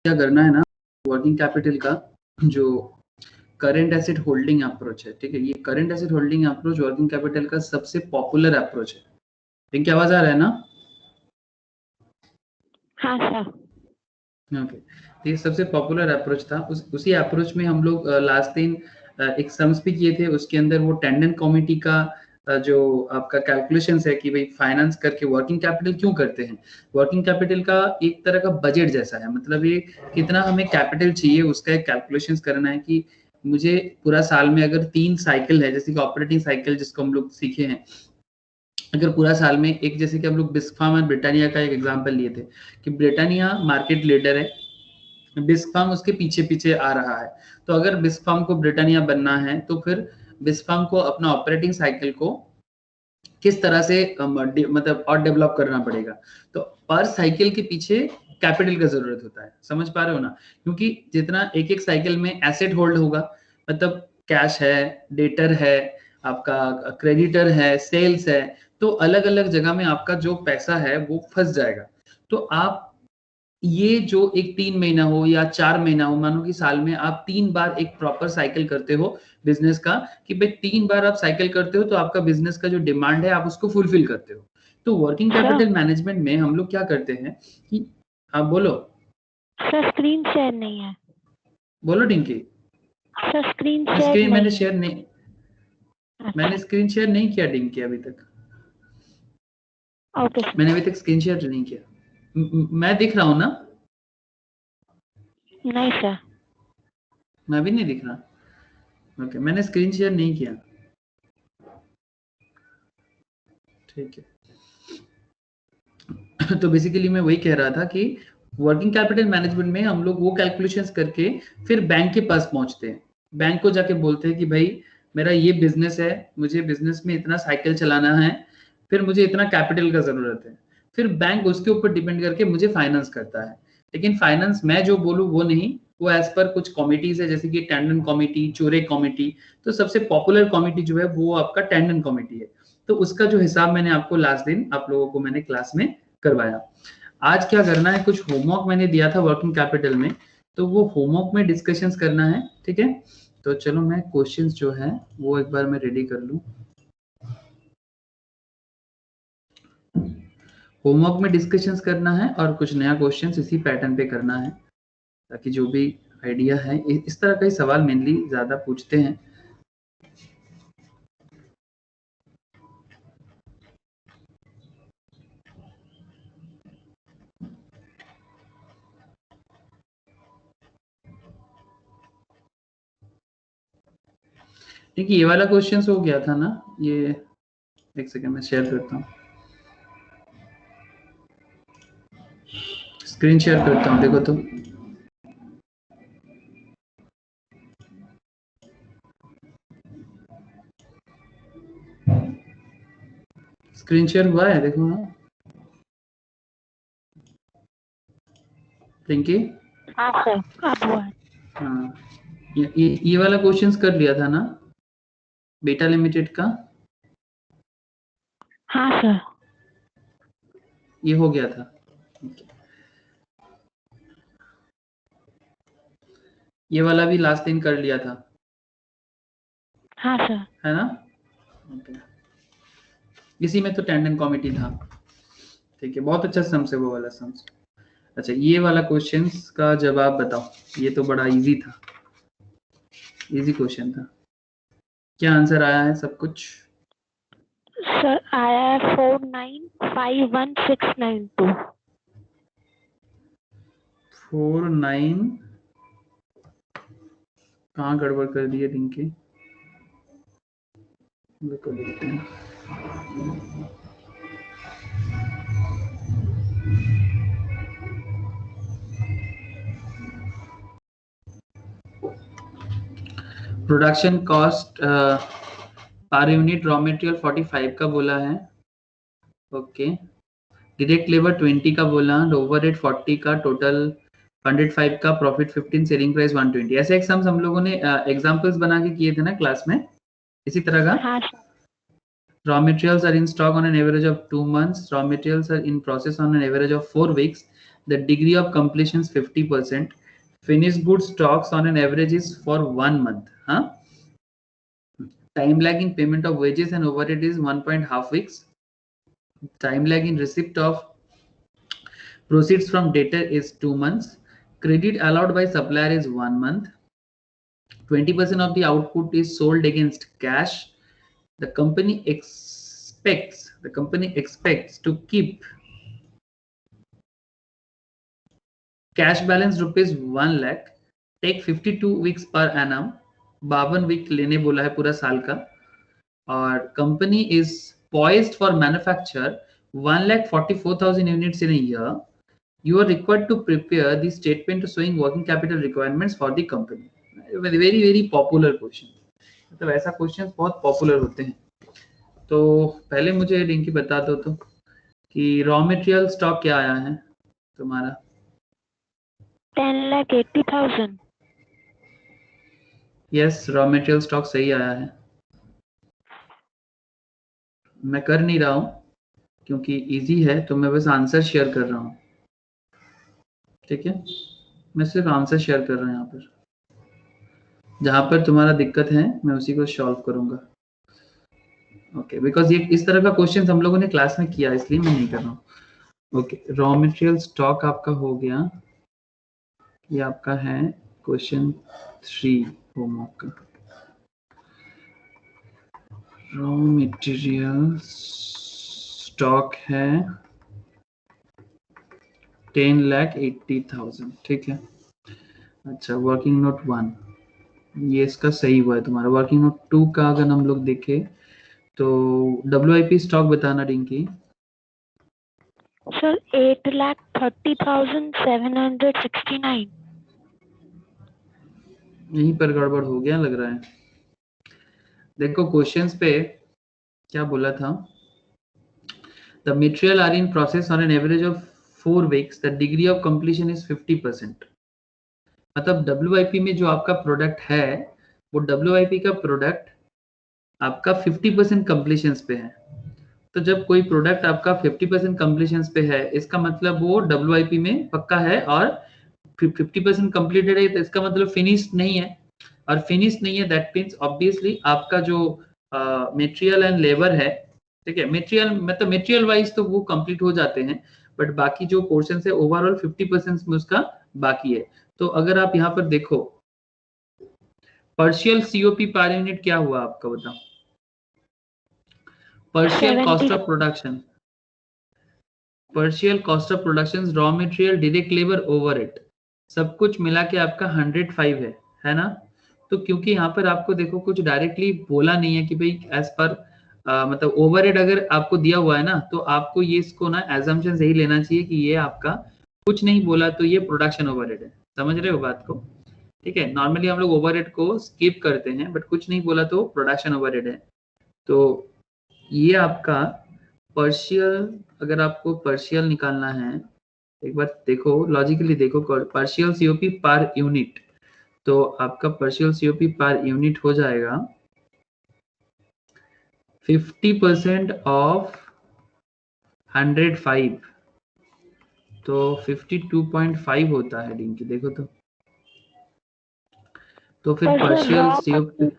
क्या करना है ना, वर्किंग कैपिटल का जो करंट एसेट होल्डिंग अप्रोच है, ठीक है, ये current asset holding approach working capital का सबसे पॉपुलर अप्रोच है। इनकी आवाज आ रहा है ना? हाँ सर। ओके, तो ये सबसे पॉपुलर अप्रोच था। उसी अप्रोच में हम लोग लास्ट दिन एक सम्स भी किए थे। उसके अंदर वो टेंडन कमिटी का जो आपका कैलकुलेशंस है कि भाई फाइनेंस करके वर्किंग कैपिटल क्यों करते हैं। वर्किंग कैपिटल का एक तरह का बजट जैसा है, मतलब ये कितना हमें कैपिटल चाहिए उसका एक कैलकुलेशंस करना है कि मुझे पूरा साल में अगर 3 साइकिल है, जैसे कि ऑपरेटिंग साइकिल जिसको हम लोग सीखे हैं, अगर पूरा साल में एक, जैसे कि हम लोग बिस्कॉम और ब्रिटानिया का एक एग्जांपल लिए थे कि ब्रिटानिया मार्केट लीडर है, बिस्कॉम उसके पीछे पीछे आ रहा है। तो अगर बिस्कॉम को ब्रिटानिया बनना है तो फिर बिस्कॉम को अपना ऑपरेटिंग साइकिल को किस तरह से मतलब और डेवलप करना पड़ेगा। तो पर साइकिल के पीछे कैपिटल का जरूरत होता है, समझ पा रहे हो ना? क्योंकि जितना एक एक साइकिल में एसेट होल्ड होगा, मतलब कैश है, डेटर है, आपका क्रेडिटर है, सेल्स है, तो अलग अलग जगह में आपका जो पैसा है वो फंस जाएगा। तो आप ये जो एक 3 महीना हो या 4 महीना हो, मानो कि साल में आप 3 बार एक प्रॉपर साइकिल करते हो बिजनेस का, कि भाई 3 बार आप साइकिल करते हो तो आपका बिजनेस का जो डिमांड है आप उसको फुलफिल करते हो। तो वर्किंग कैपिटल मैनेजमेंट में हम लोग क्या करते हैं कि आप बोलो सर, स्क्रीन शेयर नहीं है। बोलो dinky. Sir, screen share screen मैंने नहीं शेयर नहीं, है। मैंने स्क्रीन शेयर नहीं किया डिंकी अभी तक। Okay sir. मैंने अभी तक स्क्रीन शेयर नहीं किया। मैं दिख रहा हूँ ना? नहीं सर। मैं भी नहीं दिख रहा। ओके, मैंने स्क्रीन शेयर नहीं किया। ठीक है। तो बेसिकली मैं वही कह रहा था कि वर्किंग कैपिटल मैनेजमेंट में हम लोग वो कैलकुलेशंस करके फिर बैंक के पास पहुंचते हैं। बैंक को जाके बोलते हैं कि भाई मेरा ये बिजनेस है, मुझे बिजनेस में इतना साइकिल चलाना है, फिर मुझे इतना कैपिटल का जरूरत है। फिर बैंक उसके ऊपर डिपेंड करके मुझे फाइनेंस करता है। लेकिन फाइनेंस मैं जो बोलूँ वो नहीं, वो एज पर कुछ कमिटीज है, जैसे कि टैंडन कमिटी, चोरे कमिटी। तो सबसे पॉपुलर कमिटी जो है वो आपका टैंडन कमिटी है। तो उसका जो हिसाब मैंने आपको लास्ट दिन आप लोगों को मैंने क्लास में करवाया। आज क्या करना है, कुछ होमवर्क मैंने दिया था वर्किंग कैपिटल में, तो वो होमवर्क में डिस्कशंस करना है, ठीक है? तो चलो मैं क्वेश्चंस जो है वो एक बार मैं रेडी कर लूं। होमवर्क में डिस्कशंस करना है और कुछ नया क्वेश्चंस इसी पैटर्न पे करना है, ताकि जो भी आइडिया है इस तरह का ही सवाल मेनली ज्यादा पूछते हैं। देखिए ये वाला क्वेश्चंस हो गया था ना, ये एक सेकंड में शेयर करता हूँ, स्क्रीन शेयर करता हूँ, देखो तो। स्क्रीन शेयर हुआ है, देखो ना पिंकी। हाँ सर, अब हुआ है। हाँ, ये वाला क्वेश्चंस कर लिया था ना बेटा लिमिटेड का? हाँ सर। ये हो गया था। ये वाला भी लास्ट दिन कर लिया था, हाँ सर। है ना? ओके। इसी में तो टैंडन कमिटी था, ठीक है, बहुत अच्छा सम्स है वो वाला सम्स। अच्छा, ये वाला क्वेश्चंस का जवाब बताओ। ये तो बड़ा इजी था, इजी क्वेश्चन था। क्या आंसर आया है सब कुछ? सर आया है 4951,692। 49 कहाँ गड़बड़ कर दिए डिंकी? देखो देखते हैं। Production cost per unit raw material 45 का बोला है, ओके। डायरेक्ट लेबर 20 का बोला, ओवरहेड 40 का, टोटल 105 का, प्रॉफिट 15, सेलिंग प्राइस 120। ऐसे एग्जाम्स हम लोगों ने एग्जांपल्स बना के किए थे ना क्लास में, इसी तरह का। हाँ sir. Raw materials are in stock on an average of 2 months. Raw materials are in process on an average of 4 weeks. The degree of completion is 50%. Finished goods stocks on an average is for 1 month. Huh? Time lag in payment of wages and overhead is 1.5 weeks. Time lag in receipt of proceeds from debtor is 2 months. Credit allowed by supplier is 1 month. 20% of the output is sold against cash. The company expects to keep cash balance rupees 1 lakh. Take 52 weeks per annum. 52 week लेने बोला है पूरा साल का. और company is poised for manufacture 1,44,000 units in a year. You are required to prepare the statement showing working capital requirements for the company. Very very popular question. मतलब ऐसा question बहुत पॉपुलर होते हैं. तो पहले मुझे रिंकी बता दो तो कि रॉ मटेरियल स्टॉक क्या आया है तुम्हारा. 10,80,000. यस, रॉ मटेरियल स्टॉक सही आया है. मैं कर नहीं रहा हूं क्योंकि इजी है, तो मैं बस आंसर शेयर कर रहा हूं. ठीक है, मैं सिर्फ आंसर शेयर कर रहा हूं. यहाँ पर जहां पर तुम्हारा दिक्कत है मैं उसी को सॉल्व करूंगा. ओके, बिकॉज ये इस तरह का क्वेश्चन हम लोगों ने क्लास में किया, इसलिए मैं नहीं कर रहा हूँ. ओके, रॉ मटेरियल स्टॉक आपका हो गया. ये आपका है क्वेश्चन 3 होमवर्क का. रॉ मटेरियल स्टॉक है 10,80,000. ठीक है. अच्छा, वर्किंग नोट 1 ये इसका सही हुआ है तुम्हारा. वर्किंग नोट 2 का अगर हम लोग देखें तो WIP स्टॉक बताना रिंकी. सर 8,30,769. यहीं पर गड़बड़ हो गया लग रहा है. देखो क्वेश्चंस पे क्या बोला था. The material are in process on an average of 4 weeks. The degree of completion is 50%. मतलब WIP में जो आपका प्रोडक्ट है वो WIP का प्रोडक्ट आपका 50% कंप्लीशन पे है. तो जब कोई प्रोडक्ट आपका 50% कंप्लीशन पे है, इसका मतलब वो WIP में पक्का है और 50% कंप्लीटेड है, तो इसका मतलब फिनिश्ड नहीं है. और फिनिश नहीं है दैट मीन्स ऑब्वियसली आपका जो मटेरियल एंड लेबर है, ठीक है, मटेरियल मतलब मटेरियल वाइज तो वो कंप्लीट हो जाते हैं, बट बाकी जो पोर्शन है ओवरऑल 50% में उसका बाकी है. तो अगर आप यहाँ पर देखो पार्शियल COP पर यूनिट क्या हुआ आपका बताओ. partial cost of production, partial cost of production, raw material, direct labor, overhead, सब कुछ मिला के आपका 105 है ना. तो क्योंकि यहाँ पर आपको देखो कुछ डायरेक्टली बोला नहीं है कि भाई एज पर मतलब ओवरहेड अगर आपको दिया हुआ है ना, तो आपको ये इसको ना एजम्पशन से ही लेना चाहिए कि ये आपका कुछ नहीं बोला तो ये प्रोडक्शन ओवरहेड है. समझ रहे हो बात को. ठीक है, नॉर्मली हम लोग ओवरहेड को स्किप करते हैं, बट कुछ नहीं बोला तो प्रोडक्शन ओवरहेड है. तो ये आपका पार्शियल, अगर आपको पार्शियल निकालना है एक बार देखो लॉजिकली देखो, पार्शियल COP पर यूनिट, तो आपका पार्शियल COP पर यूनिट हो जाएगा 50% ऑफ 105, तो 52.5 होता है डिंकी. देखो तो फिर पार्शियल COP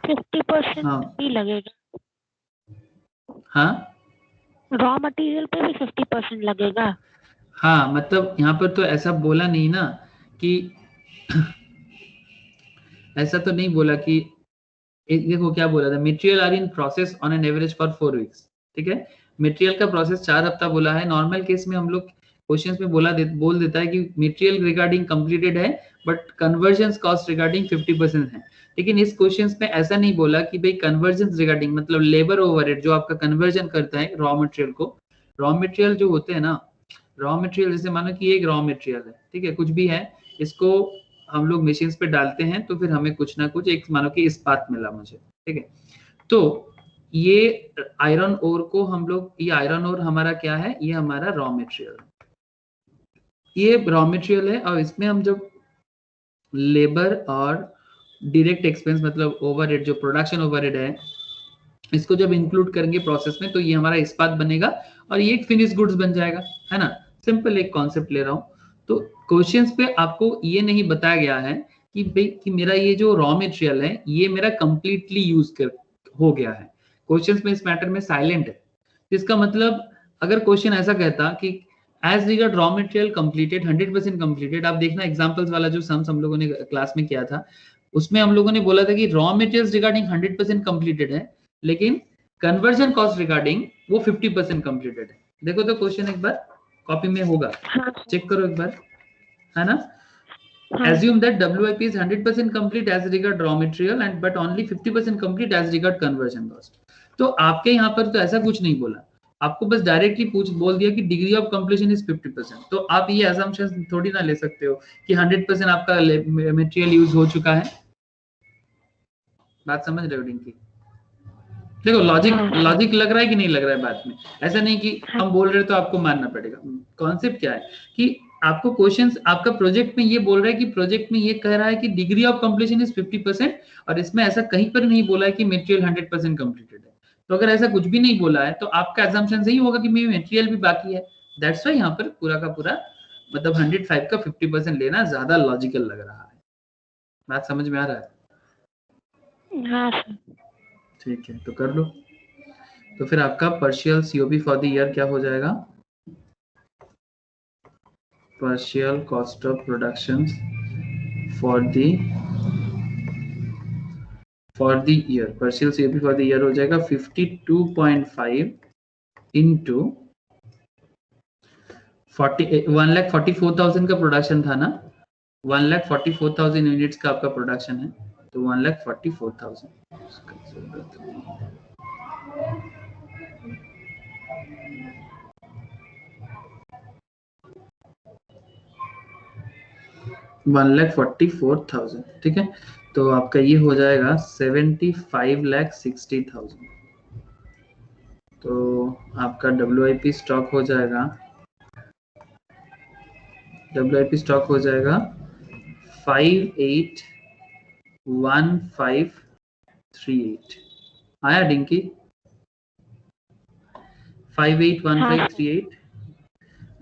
50% भी लगेगा. हाँ, रॉ मटेरियल पे भी 50% लगेगा. हाँ, मतलब यहाँ पर तो ऐसा बोला नहीं ना कि ऐसा तो नहीं बोला कि देखो क्या बोला था, material are in process on an average for 4 weeks. ठीक है, मटेरियल का प्रोसेस 4 हफ्ता बोला है. नॉर्मल केस में हम लोग क्वेश्चंस में बोल देता है कि मटेरियल रिगार्डिंग कंप्लीटेड है बट कन्वर्जन कॉस्ट रिगार्डिंग 50% है. लेकिन इस क्वेश्चंस में ऐसा नहीं बोला कि भाई कन्वर्जन रिगार्डिंग मतलब लेबर ओवरहेड जो आपका कन्वर्जन करता है रॉ मटेरियल को. रॉ मटेरियल जो होते हैं ना, रॉ मटेरियल जैसे मानो कि एक रॉ मटेरियल है, ठीक है, कुछ भी है, इसको हम लोग मशीन पे डालते हैं तो फिर हमें कुछ ना कुछ एक मानो कि इस्पात मिला मुझे. ठीक है, तो ये आयरन ओर को हम लोग, ये आयरन ओर हमारा क्या है, ये हमारा रॉ मटेरियल, ये रॉ मटेरियल है. और इसमें हम जब लेबर और डायरेक्ट एक्सपेंस मतलब ओवरहेड जो प्रोडक्शन ओवरहेड है इसको जब इंक्लूड करेंगे प्रोसेस में, तो ये हमारा इस्पात बनेगा और ये एक फिनिश गुड्स बन जाएगा, है ना. सिंपल एक कॉन्सेप्ट ले रहा हूँ। तो क्वेश्चंस पे आपको ये नहीं बताया गया है कि भाई कि मेरा ये जो रॉ मटेरियल है ये मेरा कंप्लीटली यूज कर हो गया है। क्वेश्चंस में इस मैटर में साइलेंट है। इसका मतलब अगर क्वेश्चन ऐसा कहता कि as regard raw material completed 100% completed, आप देखना एग्जांपल्स वाला जो सम्स हम लोगों ने क्लास में किया था उसमें हम लोगों ने बोला था कि रॉ मटेरियल्स रिगार्डिंग 100% कंप्लीटेड है लेकिन कन्वर्जन कॉस्ट रिगार्डिंग वो 50% कंप्लीटेड है। देखो तो क्वेश्चन एक बार कॉपी में होगा, चेक करो एक बार, है ना। Assume that WIP is 100% complete as regard raw material and but only 50% complete as regard conversion cost. तो आपके यहाँ पर तो ऐसा कुछ नहीं बोला, आपको बस डायरेक्टली बोल दिया कि डिग्री ऑफ कंप्लीशन इज 50%। तो आप ये असम्पशन थोड़ी ना ले सकते हो कि 100% आपका मटेरियल यूज हो चुका है। बात समझ रहे हो डिंकी? देखो लॉजिक लग रहा है कि नहीं लग रहा है बात में? ऐसा नहीं कि हम बोल रहे तो आपको मानना पड़ेगा। कॉन्सेप्ट क्या है कि आपको क्वेश्चंस आपका प्रोजेक्ट में ये बोल रहा है कि प्रोजेक्ट में ये कह रहा है कि डिग्री ऑफ कंप्लीशन इज 50% और इसमें ऐसा कहीं पर नहीं बोला है कि मटेरियल 100% कंप्लीटेड है। तो अगर ऐसा कुछ भी नहीं बोला है तो आपका असम्पशन सही होगा कि मटेरियल भी बाकी है। दैट्स व्हाई यहाँ पर पूरा का पूरा मतलब 105 का 50% लेना ज्यादा लॉजिकल लग रहा है। बात समझ में आ रहा है? हाँ सर। ठीक है, तो कर लो। तो फिर आपका partial COP for the year क्या हो जाएगा? partial cost of productions for the year, partial COP for the year हो जाएगा 52.5 into 1,44,000 का प्रोडक्शन था ना, 1,44,000 यूनिट्स का आपका प्रोडक्शन है, तो 1,44,000 1,44,000, ठीक है। तो आपका ये हो जाएगा 75,60,000। तो आपका WIP स्टॉक हो जाएगा 581538। आया डिंकी? 581538।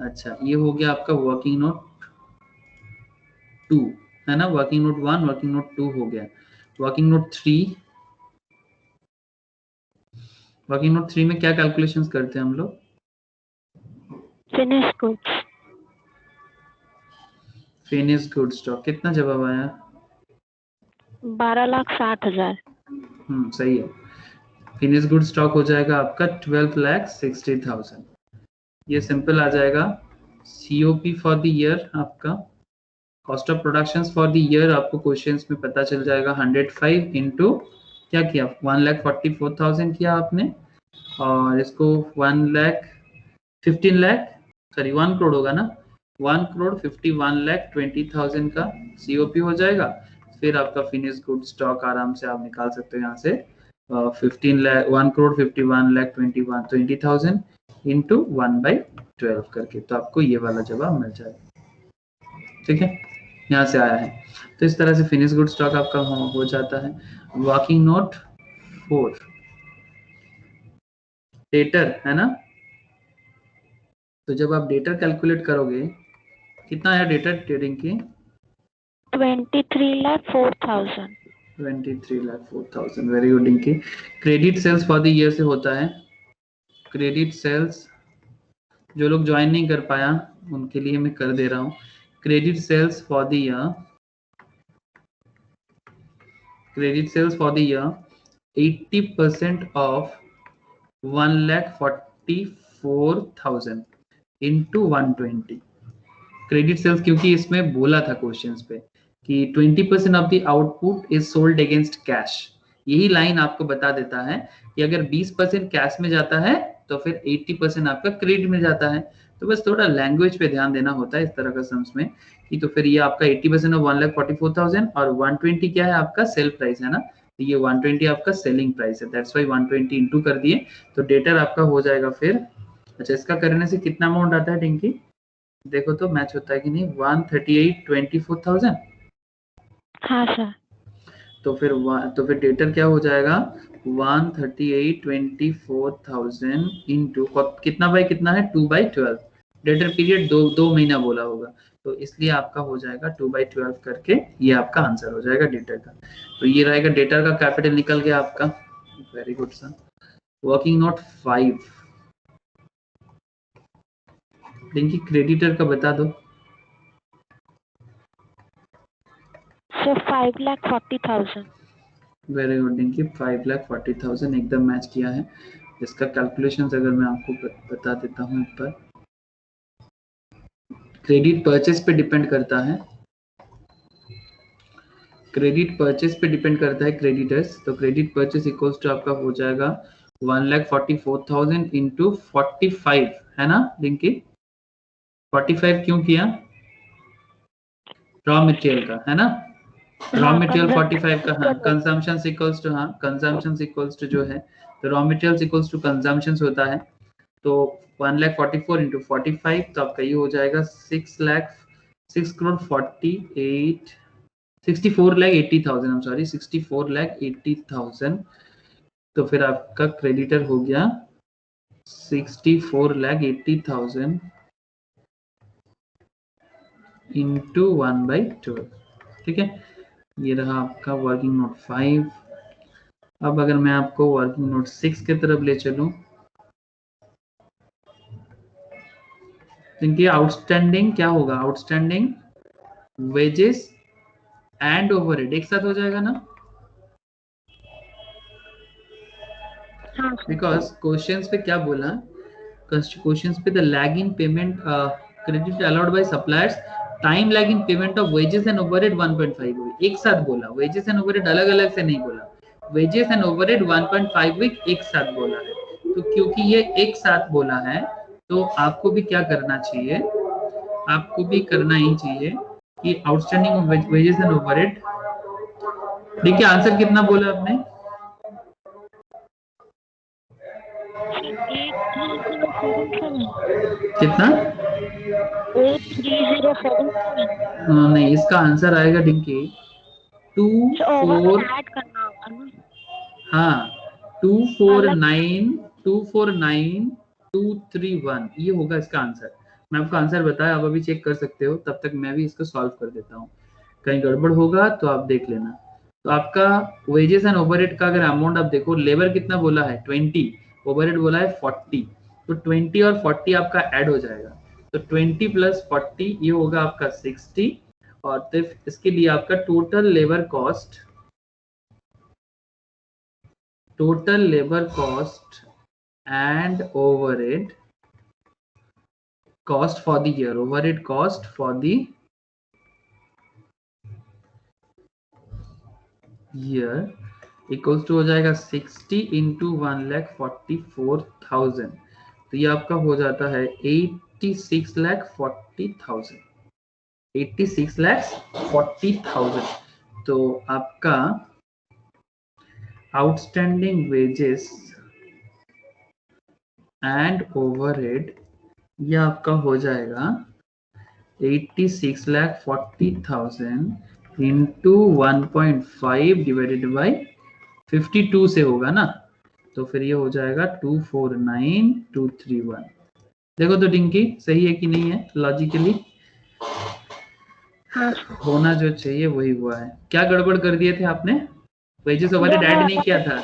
अच्छा, ये हो गया आपका वर्किंग नोट 2, है ना। वर्किंग नोट 1, वर्किंग नोट 2 हो गया। वर्किंग नोट 3, वर्किंग नोट 3 में क्या कैलकुलेशंस करते हैं हम लोग? Finish goods. Finish good stock कितना जवाब आया? 12,60,000। सही है। फिनिश गुड स्टॉक हो जाएगा आपका 12,60,000। ये सिंपल आ जाएगा। COP फॉर द ईयर आपका cost of productions for the year आपको क्वेश्चंस में पता चल जाएगा 105 इंटू क्या किया 1,44,000 किया आपने, और इसको 1 करोड़ होगा ना, 1,51,20,000 का COP हो जाएगा। फिर आपका फिनिश गुड स्टॉक आराम से आप निकाल सकते हो यहाँ से 1,51,20,000 इंटू 1/12 करके, तो आपको ये वाला जवाब मिल जाएगा। ठीक है, यहाँ से आया है। तो इस तरह से फिनिश गुड स्टॉक आपका हो जाता है। वर्किंग नोट 4 डेटर, है ना। तो जब आप डेटर कैलकुलेट करोगे कितना है डेटर ट्रेडिंग की? 23,04,000। 23,04,000, वेरी गुड इनकी। Credit sales for the year से होता है। क्रेडिट सेल्स जो लोग ज्वाइन नहीं कर पाया उनके लिए मैं कर दे रहा हूँ। Credit sales for the year, credit sales for the year 80% of 1,44,000 into 120 credit sales, क्योंकि इसमें बोला था क्वेश्चंस पे कि 20% of the output is sold against cash. यही लाइन आपको बता देता है कि अगर 20% कैश में जाता है तो फिर 80% आपका क्रेडिट में जाता है। तो बस थोड़ा लैंग्वेज पे ध्यान देना होता है इस तरह का सम्स में कि तो फिर ये आपका 80% ऑफ 1,44,000 और 120 क्या है आपका सेल प्राइस, है ना। तो ये 120 आपका सेलिंग प्राइस है, दैट्स व्हाई 120 इंटू कर दिए तो डेटर आपका हो जाएगा फिर। अच्छा, इसका करने से कितना अमाउंट आता है टिंकी? देखो तो मैच होता है कि नहीं? 138,24,000। हाँ सर। तो फिर डेटर क्या हो जाएगा 138,24,000 इंटू कितना बाई कितना है 2/12, डेटर पीरियड 2 महीना बोला होगा, तो इसलिए आपका हो जाएगा 2/12 करके, ये आपका आंसर हो जाएगा डेटर का। तो ये रहेगा डेटर का कैपिटल निकल गया आपका। Very good sir. Working note 5, dinky creditor का बता दो। सर 5,40,000। वेरी गुड डिंकी, 5,40,000 एकदम मैच किया है। इसका कैलकुलेशन अगर मैं आपको बता देता हूँ एक बार। क्रेडिट परचेस पे डिपेंड करता है, क्रेडिट परचेस पे डिपेंड करता है क्रेडिटर्स। तो क्रेडिट परचेस इक्वल्स टू आपका हो जाएगा 1,44,000 इंटू 45, है ना डिंकी? 45 क्यों किया? रॉ मटेरियल का, है ना? रॉ मटेरियल 45 का, हाँ कंजम्पशन इक्वल्स टू, हाँ कंजम्पशन इक्वल्स टू जो है, तो raw material equals to consumption होता है। तो 1,44,000 इंटू 45, तो आपका ये हो जाएगा 64,80,000, I'm sorry 64,80,000। तो फिर आपका क्रेडिटर हो गया 64,80,000 इंटू 1/12, ठीक है। ये रहा आपका वर्किंग नोट 5। अब अगर मैं आपको वर्किंग नोट 6 की तरफ ले चलूं, इनकी आउटस्टैंडिंग क्या होगा? आउटस्टैंडिंग वेजेस एंड ओवरहेड एक साथ हो जाएगा ना, बिकॉज क्वेश्चंस पे क्या बोला, क्वेश्चंस पे the lag in payment credit allowed by suppliers, time lag in payment of wages and overhead 1.5 एक साथ बोला, वेजेस एंड ओवरहेड अलग अलग से नहीं बोला, वेजेस एंड ओवरहेड 1.5 वीक एक साथ बोला है। तो क्योंकि ये एक साथ बोला है, तो आपको भी क्या करना चाहिए, आपको भी करना ही चाहिए कि outstanding of wages and overhead. देखिए आंसर कितना बोला आपने? 8307। कितना? 8307। नहीं, इसका आंसर आएगा डिंकी 24, ऐड करना होगा ना। हाँ 249,231 ये होगा इसका आंसर। मैं आपको आंसर बताया, आप अभी चेक कर सकते हो, तब तक मैं भी इसको सॉल्व कर देता हूँ। कहीं गड़बड़ होगा तो आप देख लेना। तो आपका वेजेस एंड ओवरहेड का अगर अमाउंट आप देखो, लेबर कितना बोला है 20, ओवरहेड बोला है 40, तो 20 और 40 आपका ऐड हो जाएगा, तो 20 प्लस 40 ये होगा आपका 60, और फिर इसके लिए आपका total labour cost and overhead cost for the year, overhead cost for the year equals to हो जाएगा 60 into 1,44,000, तो ये आपका हो जाता है 86,40,000, 86,40,000। तो आपका आउटस्टैंडिंग वेजेस एंड ओवरहेड ये आपका हो जाएगा 86,40,000 इंटू 1.5 डिवाइडेड बाई 52 से होगा ना, तो फिर ये हो जाएगा 249,231। देखो तो डिंकी सही है कि नहीं है? लॉजिकली होना जो चाहिए वही हुआ है। क्या गड़बड़ कर दिए थे आपने? वेजेस ओवरहेड ऐड नहीं किया था?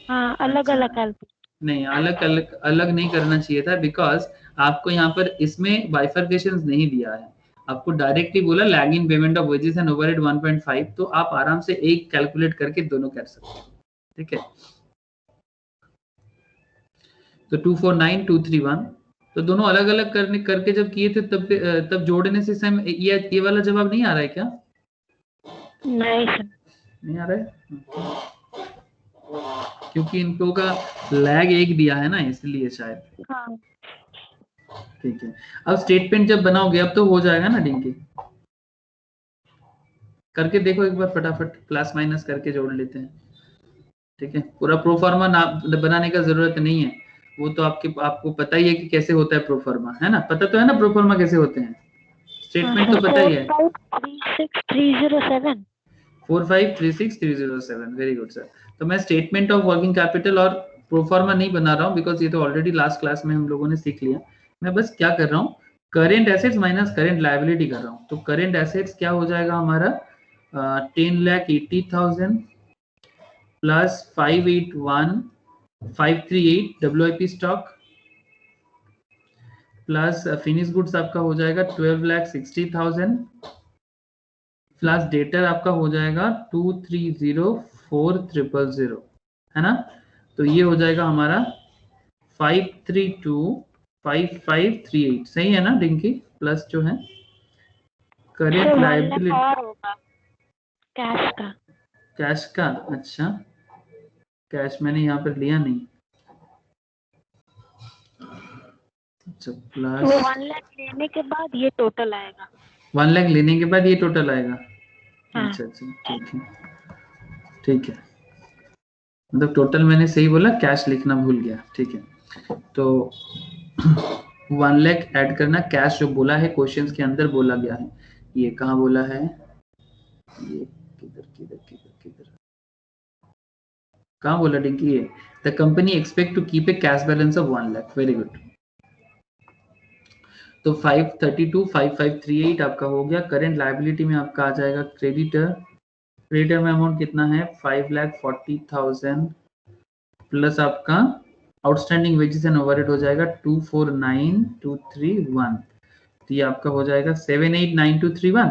हाँ, अलग अलग नहीं, अलग नहीं करना चाहिए था, बिकॉज आपको यहाँ पर इसमें बाइफर्केशन नहीं दिया है, आपको डायरेक्टली बोला lag in payment of wages and overhead 1.5, तो आप आराम से एक कैलकुलेट करके दोनों कर सकते हो, ठीक है। तो 249,231, तो दोनों अलग अलग करके जब किए थे तब जोड़ने से सेम ये वाला जवाब नहीं आ रहा है क्या? नहीं सर, नहीं आ रहा है, क्योंकि इनको का लैग एक दिया है ना, इसलिए शायद। हाँ। ठीक है, अब स्टेटमेंट जब बनाओगे अब तो हो जाएगा ना डिंकी? करके देखो एक बार फटाफट, प्लस माइनस करके जोड़ लेते हैं, ठीक है। पूरा प्रोफार्मा बनाने का जरूरत नहीं है, वो तो आपको पता ही है कि कैसे होता है प्रोफार्मा, है ना? पता तो है ना प्रोफार्मा कैसे होते हैं? स्टेटमेंट तो पता ही है। 4536,307। 4536,307, वेरी गुड सर। तो मैं स्टेटमेंट ऑफ वर्किंग कैपिटल और प्रोफार्मा नहीं बना रहा हूँ, बिकॉज ये तो ऑलरेडी लास्ट क्लास में हम लोगों ने सीख लिया। मैं बस क्या कर रहा हूँ, current assets minus current liability कर रहा हूँ। तो करेंट एसेट्स क्या हो जाएगा हमारा 10,80,000 plus 538 WIP stock plus finish goods आपका हो जाएगा 12,60,000 प्लस डेटर आपका हो जाएगा 230,400 है ना। तो ये हो जाएगा हमारा 532,5538 सही है ना डिंकी, प्लस जो है करेंट लायबिलिटी और होगा कैश का। कैश का, अच्छा कैश मैंने यहाँ पर लिया नहीं, अच्छा प्लस 1 लाख लेने के बाद ये टोटल आएगा। 1 लाख लेने के बाद ये टोटल आएगा। हाँ। अच्छा ठीक है ठीक है, मतलब टोटल मैंने सही बोला, कैश लिखना भूल गया, ठीक है। तो 1 लाख ऐड करना, कैश जो बोला है क्वेश्चंस के अंदर बोला गया है, ये कहाँ बोला है, ये किधर किधर किधर किधर कहाँ बोला डिंकी, ये the company expect to keep a cash balance of 1 lakh, very good. तो 532,5538 आपका हो गया। करेंट लायबिलिटी में आपका आ जाएगा क्रेडिटर में अमाउंट कितना है 5,40,000 प्लस आपका आउटस्टैंडिंग वेजेस एंड ओवरहेड हो जाएगा 249,231, तो ये आपका हो जाएगा 789231।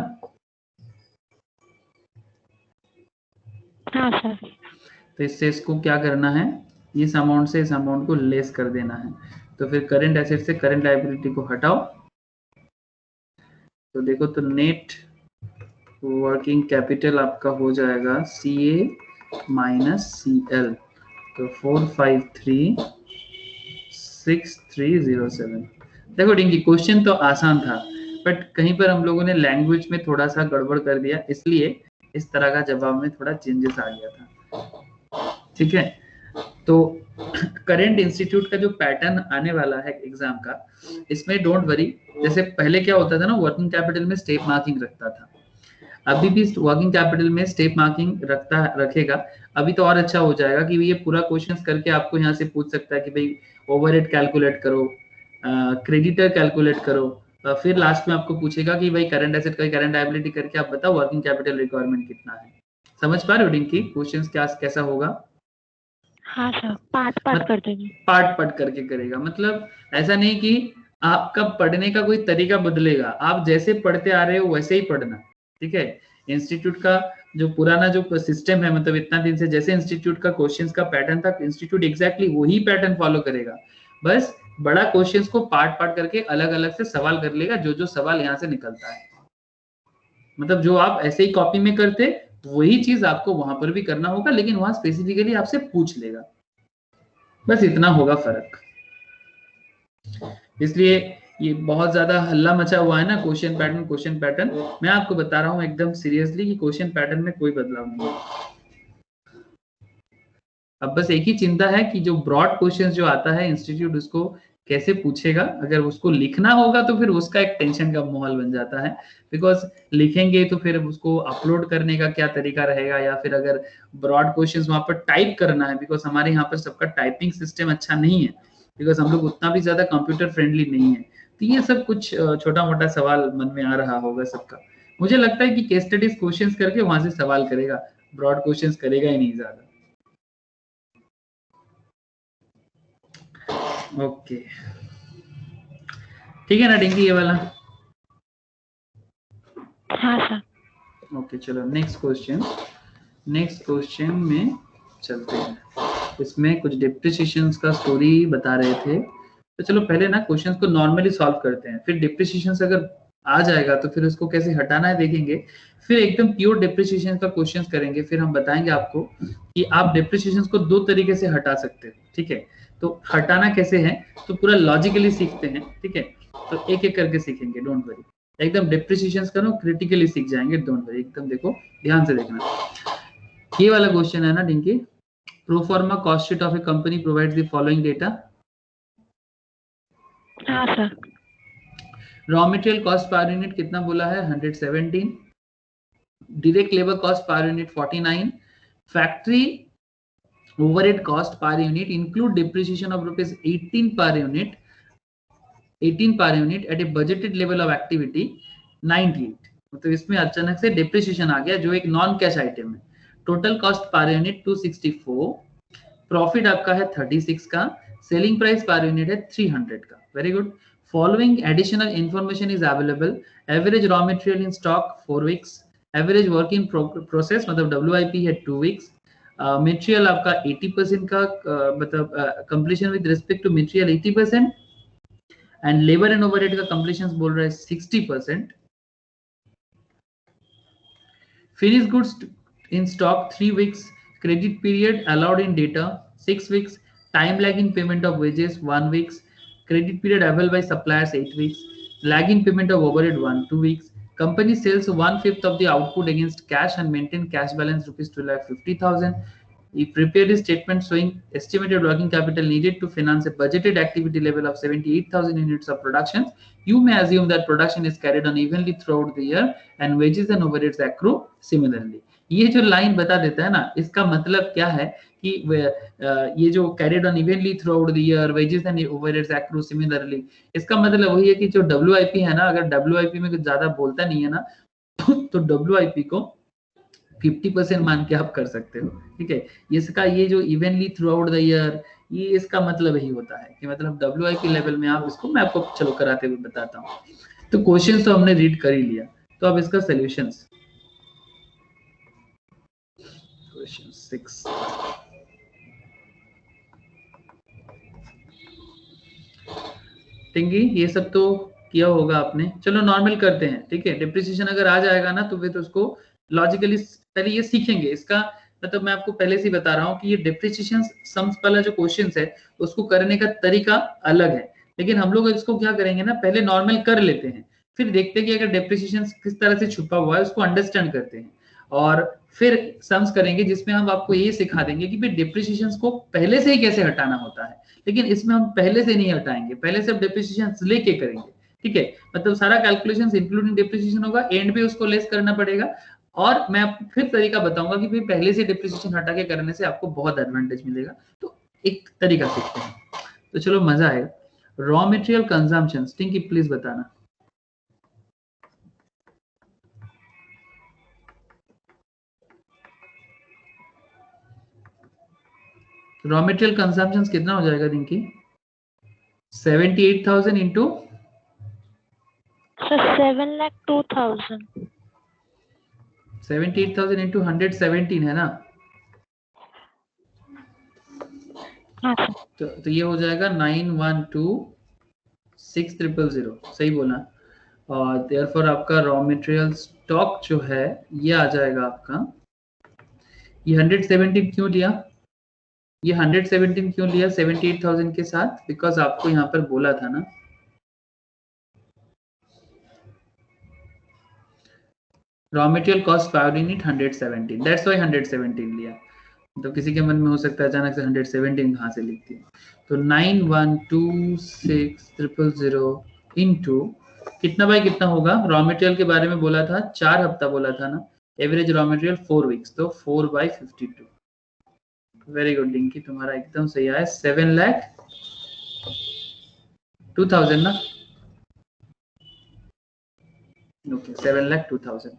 हाँ सर। तो इससे इसको क्या करना है, इस अमाउंट से इस अमाउंट को लेस कर देना है। तो फिर करंट एसेट से करंट लायबिलिटी को हटाओ, तो देखो तो नेट वर्किंग कैपिटल आपका हो जाएगा CA माइनस CL, तो 453,6307। देखो डिंकी क्वेश्चन तो आसान था, बट कहीं पर हम लोगों ने लैंग्वेज में थोड़ा सा गड़बड़ कर दिया, इसलिए इस तरह का जवाब में थोड़ा चेंजेस आ गया था, ठीक है। तो करेंट इंस्टीट्यूट का जो पैटर्न आने वाला है एग्जाम का, इसमें डोंट वरी, जैसे पहले क्या होता था ना, वर्किंग कैपिटल में स्टेप मार्किंग रखता था, अभी भी वर्किंग कैपिटल में स्टेप मार्किंग रखेगा। अभी तो और अच्छा हो जाएगा कि ये पूरा क्वेश्चंस करके आपको यहाँ से पूछ सकता है कि भाई ओवरहेड कैलकुलेट करो, क्रेडिटर कैलकुलेट करो, फिर लास्ट में आपको पूछेगा कि भाई करंट एसेट का करंट लायबिलिटी करके आप बताओ वर्किंग कैपिटल रिक्वायरमेंट कितना है। समझ पा रहे हो डिंकी क्वेश्चंस क्या कैसा होगा? हाँ सर, पार्ट पार्ट कर देंगे। पार्ट करके करेगा, मतलब ऐसा नहीं कि आपका पढ़ने का कोई तरीका बदलेगा, आप जैसे पढ़ते आ रहे हो वैसे ही पढ़ना, ठीक है। इंस्टीट्यूट का जो पुराना जो सिस्टम है, मतलब इतना दिन से जैसे इंस्टीट्यूट का क्वेश्चंस का पैटर्न था, इंस्टीट्यूट एग्जैक्टली वही पैटर्न फॉलो करेगा, बस बड़ा क्वेश्चंस को पार्ट करके अलग अलग से सवाल कर लेगा, जो जो सवाल यहाँ से निकलता है, मतलब जो आप ऐसे ही कॉपी में करते वही चीज आपको वहां पर भी करना होगा, लेकिन वहां स्पेसिफिकली आपसे पूछ लेगा, बस इतना होगा फर्क। इसलिए ये बहुत ज्यादा हल्ला मचा हुआ है ना, क्वेश्चन पैटर्न, मैं आपको बता रहा हूँ एकदम सीरियसली कि क्वेश्चन पैटर्न में कोई बदलाव नहीं है। अब बस एक ही चिंता है कि जो ब्रॉड क्वेश्चंस जो आता है इंस्टीट्यूट उसको कैसे पूछेगा, अगर उसको लिखना होगा तो फिर उसका एक टेंशन का माहौल बन जाता है, बिकॉज लिखेंगे तो फिर उसको अपलोड करने का क्या तरीका रहेगा, या फिर अगर ब्रॉड क्वेश्चंस वहां पर टाइप करना है, बिकॉज हमारे यहाँ पर सबका टाइपिंग सिस्टम अच्छा नहीं है, बिकॉज हम लोग उतना भी ज्यादा कंप्यूटर फ्रेंडली नहीं है, तो ये सब कुछ छोटा मोटा सवाल मन में आ रहा होगा सबका। मुझे लगता है कि केस स्टडीज क्वेश्चंस करके वहां से सवाल करेगा, ब्रॉड क्वेश्चंस करेगा ही नहीं ज्यादा। ओके ठीक है ना डिंकी, ये वाला? हाँ सर। ओके चलो नेक्स्ट क्वेश्चन में चलते हैं। इसमें कुछ डिप्रिसिएशंस का स्टोरी बता रहे थे, तो चलो पहले ना क्वेश्चंस को नॉर्मली सॉल्व करते हैं, फिर डिप्रिसिएशंस अगर आ जाएगा तो फिर उसको कैसे हटाना है देखेंगे, फिर एकदम प्योर डिप्रिसिएशन का क्वेश्चंस करेंगे, फिर हम बताएंगे आपको कि आप डिप्रिसिएशंस को दो तरीके से हटा सकते हो, ठीक है। तो हटाना कैसे है तो पूरा लॉजिकली सीखते हैं, ठीक है, तो एक एक करके सीखेंगे, डोंट वरी, एकदम डिप्रिसिएशंस करो क्रिटिकली सीख जाएंगे, डोंट वरी, एकदम देखो ध्यान से देखना। ये वाला क्वेश्चन है ना डिंकी, pro forma cost sheet of a company provides the following data. हाँ sir. Raw material cost per unit कितना बोला है 117, direct labour cost per unit 49, factory overhead cost per unit include depreciation of ₹18 per unit, 18 per unit at a budgeted level of activity 98। मतलब इसमें अचानक से depreciation आ गया जो एक नॉन कैश आइटम है। Total cost per unit 264, profit आपका है 36 का, सेलिंग प्राइस पर यूनिट है 300 का। Very good. Following additional information is available. Average raw material in stock 4 weeks, average work in process मतलब WIP है 2 वीक्स, मटेरियल आपका 80% का मतलब completion with respect to material 80% and labour and overhead का completion बोल रहा है 60%। Finish goods in stock 3 weeks, credit period allowed in data 6 weeks, time lag in payment of wages 1 weeks, credit period available by suppliers 8 weeks, lag in payment of overhead 2 weeks. Company sells 1/5 of the output against cash and maintain cash balance rupees 2,50,000. He prepared a statement showing estimated working capital needed to finance a budgeted activity level of 78,000 units of production. You may assume that production is carried on evenly throughout the year and wages and overheads accrue similarly. ये जो line बता देता है ना, इसका मतलब क्या है कि ये जो carried on इवेंटली through out the year, wages and overheads accrue similarly, इसका मतलब वही है कि जो WIP है ना, अगर WIP में कुछ ज्यादा बोलता नहीं है ना तो WIP को 50% मान के आप कर सकते हो। ठीक है, इसका ये जो इवेंटली थ्रू आउट द ईयर, ये इसका मतलब यही होता है कि मतलब WIP लेवल में आप इसको, मैं आपको चलो कराते हुए बताता हूँ। तो क्वेश्चन तो हमने रीड कर ही लिया, तो अब इसका सोल्यूशंस। Question 6. टिंगी, ये सब तो किया होगा आपने। चलो नॉर्मल करते हैं। ठीक है, डिप्रिसिएशन अगर आ जाएगा ना तो फिर तो उसको लॉजिकली पहले ये सीखेंगे। इसका मतलब मैं आपको पहले से बता रहा हूँ कि ये डिप्रिसिएशन सम्स वाला जो क्वेश्चन है उसको करने का तरीका अलग है, लेकिन हम लोग इसको क्या करेंगे ना, पहले नॉर्मल कर लेते हैं, फिर देखते हैं कि अगर डिप्रिसिएशन किस तरह से छुपा हुआ है उसको अंडरस्टैंड करते हैं, और फिर सम्स करेंगे जिसमें हम आपको ये सिखा देंगे कि भाई डिप्रिसिएशन को पहले से ही कैसे हटाना होता है। लेकिन इसमें हम पहले से नहीं हटाएंगे, पहले से डिप्रिसिएशन लेके करेंगे। ठीक है, मतलब सारा कैलकुलेशंस इंक्लूडिंग डिप्रिसिएशन होगा, एंड पे उसको लेस करना पड़ेगा, और मैं आपको फिर तरीका बताऊंगा कि भाई पहले से डिप्रिसिएशन हटा के करने से आपको बहुत एडवांटेज मिलेगा। तो एक तरीका सीखते हैं, तो चलो मजा आएगा। Raw material consumption, Tinky please बताना। रॉ मटेरियल कंजम्पशन कितना हो जाएगा रिंकी? 78,000 इंटू 7,02,000। 78,000 इंटू 117 है ना? हाँ तो ये हो जाएगा 912,600, सही बोला। और देयरफॉर आपका रॉ मटेरियल स्टॉक जो है ये आ जाएगा आपका, ये 117 क्यों लिया? ये 117 क्यों लिया 78,000 के साथ? बिकॉज आपको यहाँ पर बोला था ना, raw material cost per unit 117, that's why 117 लिया। तो किसी के मन में हो सकता है अचानक से 117 कहाँ से लिखती है, तो 912,600 इंटू कितना बाय कितना होगा? रॉ मटेरियल के बारे में बोला था 4 हफ्ता बोला था ना, एवरेज रॉ मटेरियल 4 वीक्स, तो 4/52। वेरी गुड डिंकी, तुम्हारा एकदम सही है। 7,02,000 ना? ओके, 7,02,000।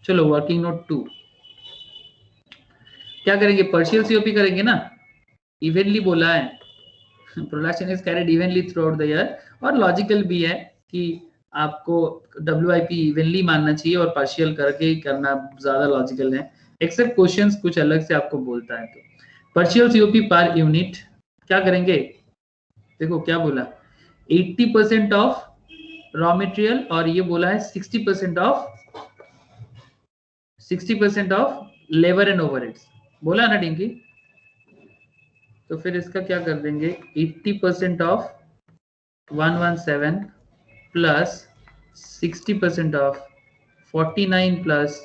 चलो वर्किंग नोट 2 क्या करेंगे? पार्शियल सीओपी करेंगे ना, इवनली बोला है, production is carried evenly through out the year, और लॉजिकल भी है कि आपको WIP इवनली मानना चाहिए और पार्शियल करके ही करना ज्यादा लॉजिकल है, एक्सेप्ट क्वेश्चंस कुछ अलग से आपको बोलता है। तो पार्शियल सीओपी पर यूनिट क्या करेंगे? देखो क्या बोला, 80% ऑफ रॉ मटेरियल, और ये बोला है 60% ऑफ लेबर एंड ओवरहेड्स, बोला ना डिंकी? तो फिर इसका क्या कर देंगे, 80% ऑफ 117 प्लस 60% ऑफ 49 प्लस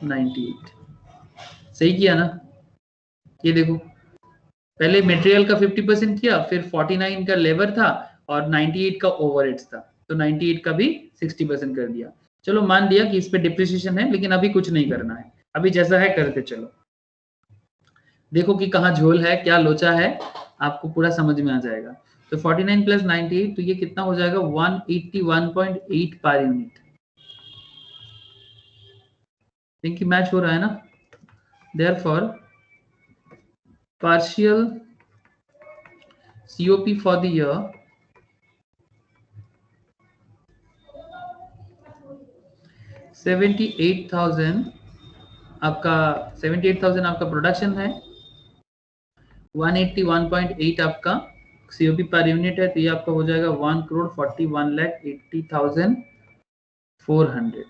98। सही किया ना? ये देखो, पहले मटेरियल का 50% किया, फिर 49 का लेबर था और 98 का ओवरहेड्स था, तो 98 का भी 60% कर दिया। चलो मान लिया कि इस पे डिप्रिसिएशन है, लेकिन अभी कुछ नहीं करना है, अभी जैसा है करते चलो। देखो कि कहाँ झोल है, क्या लोचा है, आपको पूरा समझ में आ जाएगा। तो 49 प्लस 98, तो ये कितना हो जाएगा 181.8 पर यूनिट। इनकी मैच हो रहा है ना। Therefore partial COP for the year 78,000 आपका 78,000 आपका प्रोडक्शन है, 181.8 आपका COP पर यूनिट है, तो ये आपका हो जाएगा 1,41,80,400।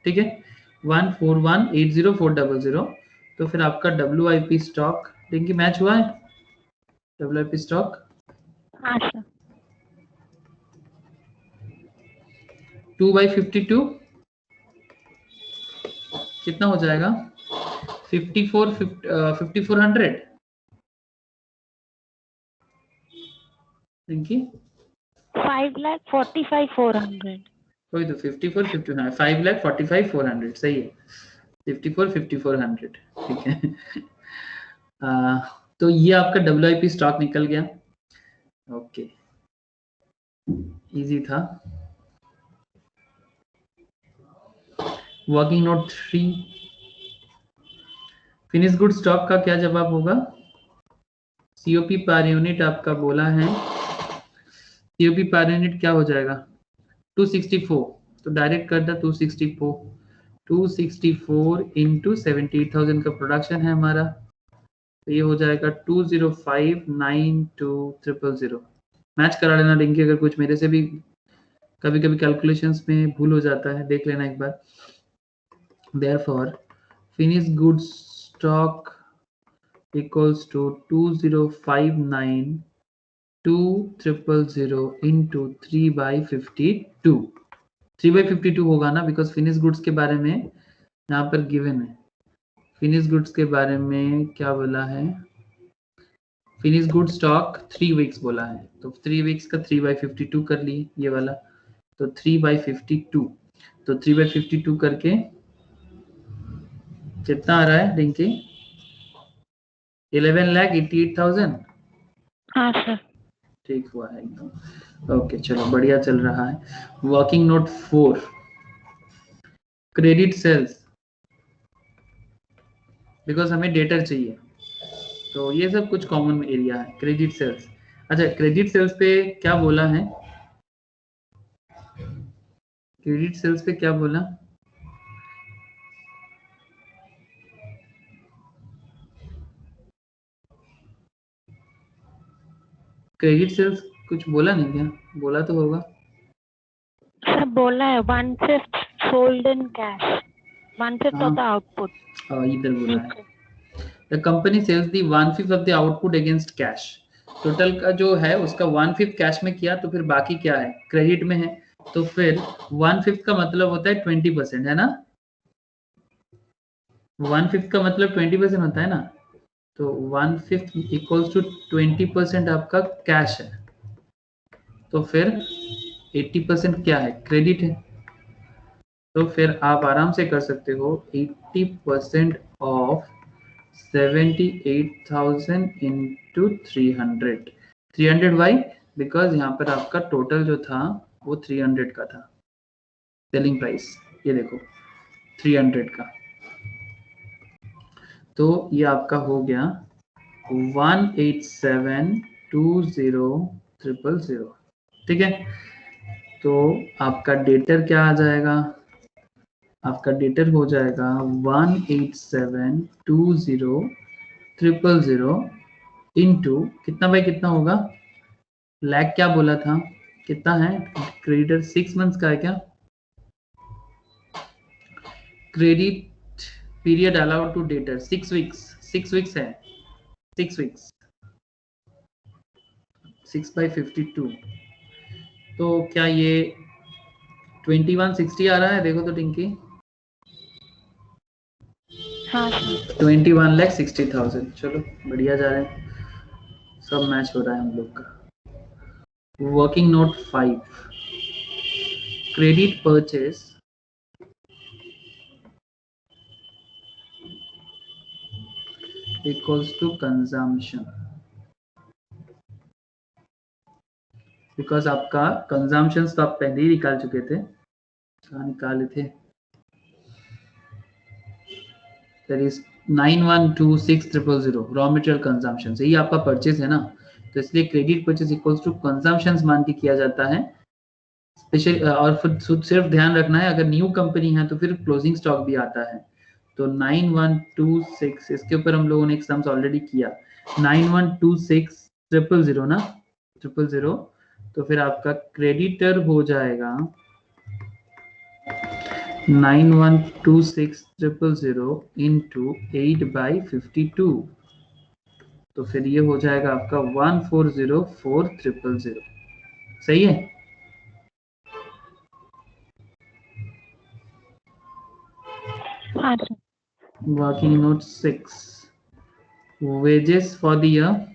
ठीक है, 141,80,400। तो फिर आपका WIP स्टॉक देखिए मैच हुआ है। WIP स्टॉक हाँ सर 2/52 कितना हो जाएगा 5400। देखिए 5,45,400। वही तो 54 5,45,400 सही है। 54,400 ठीक है। तो ये आपका WIP स्टॉक निकल गया। ओके, इजी था। Working note 3, finish good stock का क्या जवाब होगा? COP पर यूनिट आपका बोला है, COP पर यूनिट क्या हो जाएगा 264, तो डायरेक्ट कर दा 264 इंटू 78,000 का प्रोडक्शन है हमारा, तो ये हो जाएगा 205,92,000। मैच करा लेना रिंकी, अगर कुछ मेरे से भी कभी कभी कैलकुलेशंस में भूल हो जाता है, देख लेना एक बार। Therefore finish goods stock equals to 205,92,000 into 3/52। 3/52 होगा ना, बिकॉज फिनिश गुड्स के बारे में यहाँ पर गिवन है। फिनिश गुड्स के बारे में क्या बोला है, फिनिश गुड स्टॉक 3 वीक्स बोला है, तो 3 वीक्स का 3/52 कर लिए ये वाला, तो 3/52, तो 3/52 करके कितना आ रहा है रिंकी 11,88,000। हाँ सर ठीक हुआ है एकदम। ओके चलो बढ़िया चल रहा है। Working note 4, credit sales, because हमें डेटर चाहिए, तो ये सब कुछ कॉमन एरिया है। क्रेडिट सेल्स, अच्छा क्रेडिट सेल्स पे क्या बोला है, क्रेडिट सेल्स पे क्या बोला, क्रेडिट सेल्स कुछ बोला नहीं क्या, बोला तो होगा। सर बोला है 1/5 sold in cash, 1/5 of the output। इधर बोला है the company sales the 1/5 of the output against cash. Total का जो है उसका 1/5 कैश में किया, तो फिर बाकी क्या है क्रेडिट में है, तो फिर 1/5 का मतलब होता है 20%, है ना। 1/5 का मतलब 20% होता है ना, तो 1/5 इक्वल्स टू 20% आपका कैश है, तो फिर 80% क्या है क्रेडिट है, तो फिर आप आराम से कर सकते हो 80% ऑफ 78,000 इंटू 300। 300 वाई, बिकॉज यहाँ पर आपका टोटल जो था वो 300 का था सेलिंग प्राइस, ये देखो 300 का, तो ये आपका हो गया 187,20,000। ठीक है, तो आपका डेटर क्या आ जाएगा, आपका डेटर हो जाएगा 187,20,000 इंटू कितना बाई कितना होगा, लैक क्या बोला था, कितना है क्रेडिटर 6 मंथ्स का है क्या, credit period allowed to debtor 6 weeks, 6 weeks है, 6 वीक्स, 6/52, तो क्या ये 2160 आ रहा है, देखो तो टिंकी हाँ सर 21,60,000। चलो बढ़िया जा रहे हैं, सब मैच हो रहा है हम लोग का। Working note 5, credit purchase equals to consumption। Because आपका कंजम्पशन तो आप पहले ही निकाल चुके थे, कहाँ निकाले थे, that is 9126,000 raw material consumption, यही आपका परचेज है ना, तो इसलिए credit purchase equals to consumption मान के किया जाता है स्पेशल। और फिर सिर्फ ध्यान रखना है अगर न्यू कंपनी है तो फिर क्लोजिंग स्टॉक भी आता है। तो 9126 इसके ऊपर हम लोगों ने एक सम्स ऑलरेडी किया, 9126,000 ना 000, तो फिर आपका क्रेडिटर हो जाएगा 9126,000 इंटू 8/52, तो फिर ये हो जाएगा आपका 140,400, सही है। हाँ sir. Working note 6, wages for the year,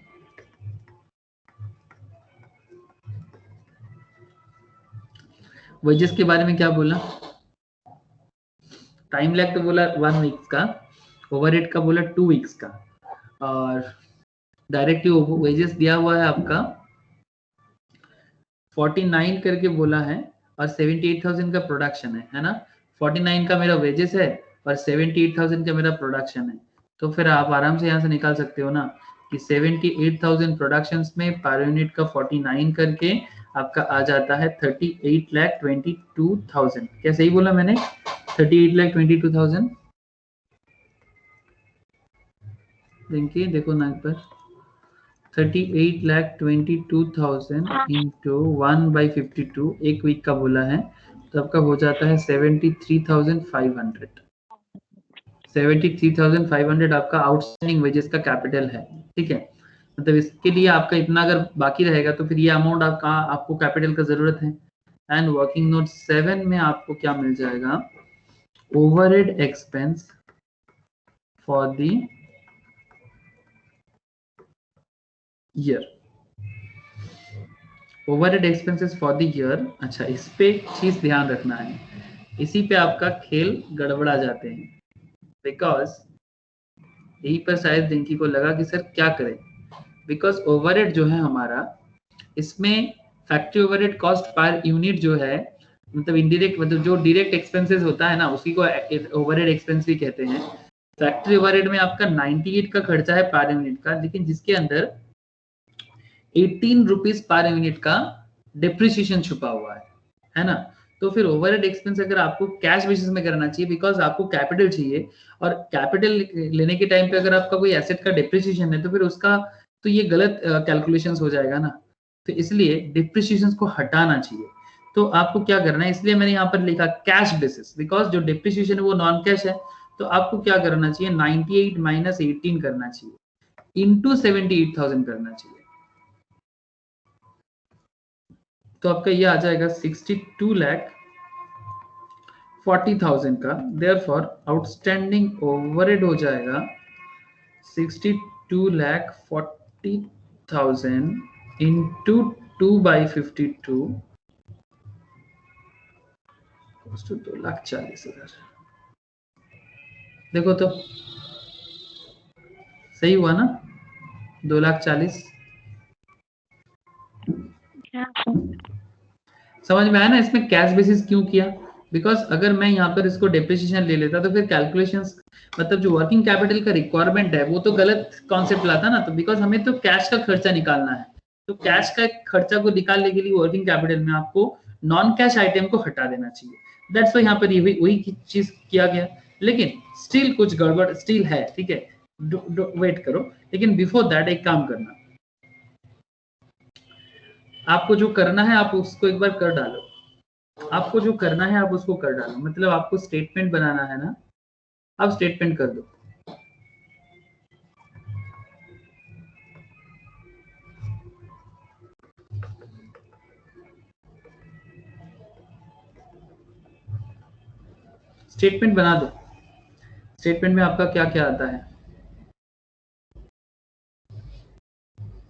wages के बारे में क्या बोला, टाइम लैग तो बोला 1 वीक्स का, ओवरहेड का बोला 2 वीक्स का, और डायरेक्टली वेजेस दिया हुआ है आपका 49 करके बोला है, और 78,000 का प्रोडक्शन है ना, 49 का मेरा वेजेस है और 78,000 का मेरा प्रोडक्शन है, तो फिर आप आराम से यहाँ से निकाल सकते हो ना कि 78,000 प्रोडक्शन में पर यूनिट का 49 करके आपका आ जाता है 38,22,000, क्या सही बोला मैंने, 38,22,000, देखो ना पर 38,22,000 इंटू 1/52, एक वीक का बोला है, तो आपका हो जाता है 73,500, 73,500 आपका आउटस्टैंडिंग वेजेस का कैपिटल है, ठीक है। मतलब इसके लिए आपका इतना अगर बाकी रहेगा तो फिर ये अमाउंट आपको कैपिटल का जरूरत है। एंड वर्किंग नोट 7 में आपको क्या मिल जाएगा, overhead expense for the year, overhead expenses for the year. अच्छा, इस पे एक चीज ध्यान रखना है, इसी पे आपका खेल गड़बड़ा जाते हैं, बिकॉज यही पर शायद डिंकी को लगा कि सर क्या करें, बिकॉज ओवरहेड जो है हमारा, इसमें factory overhead cost per unit जो है, मतलब इनडायरेक्ट, मतलब जो डायरेक्ट एक्सपेंसेस होता है ना उसी को ओवरहेड एक्सपेंस भी कहते हैं। फैक्ट्री ओवरहेड में आपका 98 का खर्चा है पर यूनिट का, लेकिन जिसके अंदर 18 रुपीज पर यूनिट का डिप्रिसिएशन छुपा हुआ है ना। तो फिर ओवरहेड एक्सपेंस अगर आपको कैश बेसिस में करना चाहिए, बिकॉज आपको कैपिटल चाहिए, और कैपिटल लेने के टाइम पे अगर आपका कोई एसेट का डिप्रिसिएशन है तो फिर उसका तो ये गलत कैलकुलेशंस हो जाएगा ना, तो इसलिए डिप्रिसिएशन को हटाना चाहिए। तो आपको क्या करना है, इसलिए मैंने यहाँ पर लिखा कैश बेसिस, बिकॉज जो डिप्रिसिएशन है वो नॉन कैश है, तो आपको क्या करना चाहिए, 98 माइनस 18 करना चाहिए, इंटू 78,000 करना चाहिए, तो आपका ये आ जाएगा 62,40,000 का। देयरफॉर आउटस्टैंडिंग ओवरहेड हो जाएगा 62,40,000 इंटू 2/52 तो 2,40,000। देखो तो सही हुआ ना, 2,40,000 समझ में आया ना। इसमें कैश बेसिस क्यों किया, बिकॉज अगर मैं यहाँ पर इसको डेप्रिसिएशन ले लेता तो फिर कैलकुलेशंस, मतलब जो वर्किंग कैपिटल का रिक्वायरमेंट है वो तो गलत कॉन्सेप्ट लाता ना, तो बिकॉज हमें तो कैश का खर्चा निकालना है, तो कैश का खर्चा को निकालने के लिए वर्किंग कैपिटल में आपको नॉन कैश आइटम को हटा देना चाहिए, दैट्स व्हाई यहाँ पर ये वही चीज किया गया, लेकिन स्टिल कुछ गड़बड़ स्टिल है, ठीक है, वेट करो। लेकिन बिफोर दैट एक काम करना, आपको जो करना है आप उसको एक बार कर डालो, आपको जो करना है आप उसको कर डालो, मतलब आपको स्टेटमेंट बनाना है ना, आप स्टेटमेंट कर दो। स्टेटमेंट बना दो, स्टेटमेंट में आपका क्या क्या आता है,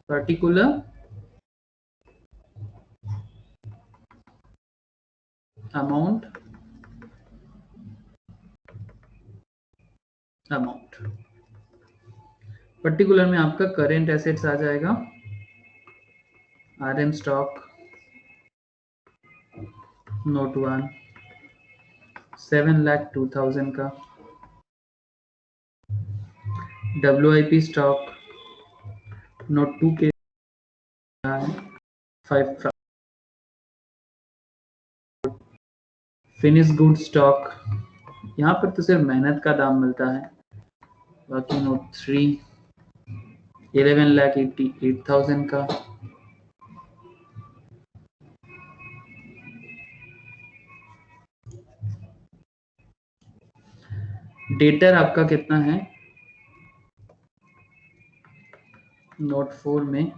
पर्टिकुलर अमाउंट, पर्टिकुलर में आपका करेंट एसेट्स आ जाएगा, आरएम स्टॉक, नोट 1 7,02,000 का। WIP स्टॉक नोट 2 के 5। फिनिश गुड स्टॉक, यहाँ पर तो सिर्फ मेहनत का दाम मिलता है। बाकी नोट 3 11,88,000 का। डेटर आपका कितना है नोट 4 में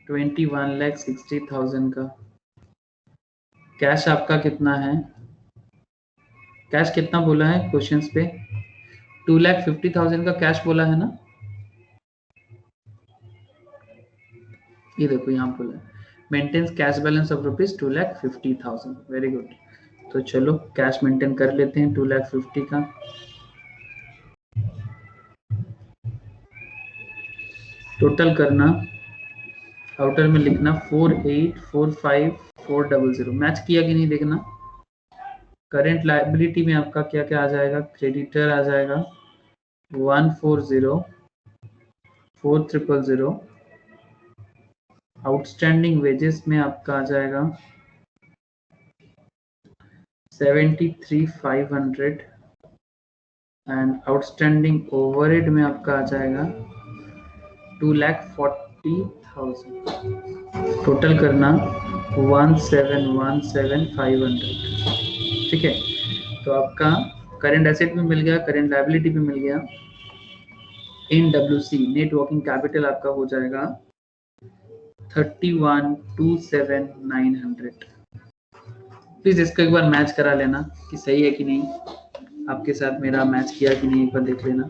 21,60,000 का। कैश आपका कितना है, कैश कितना बोला है क्वेश्चंस पे, 2,50,000 का कैश बोला है ना, ये देखो यहाँ बोला maintains cash balance of rupees 2,50,000। Very good. तो चलो कैश मेंटेन कर लेते हैं 2,50,000 का। टोटल करना, आउटर में लिखना 4845,400। मैच किया कि नहीं देखना। करंट लायबिलिटी में आपका क्या क्या आ जाएगा, क्रेडिटर आ जाएगा 140,400। आउटस्टैंडिंग वेजेस में आपका आ जाएगा 73,500 एंड आउटस्टैंडिंग ओवरहेड में आपका आ जाएगा 2,40,000। टोटल करना 1,717,500। ठीक है, तो आपका करंट एसेट भी मिल गया, करंट लायबिलिटी भी मिल गया। NWC नेट वर्किंग कैपिटल आपका हो जाएगा 31,27,900। प्लीज इसको एक बार मैच करा लेना कि सही है कि नहीं, आपके साथ मेरा मैच किया कि नहीं, एक बार देख लेना।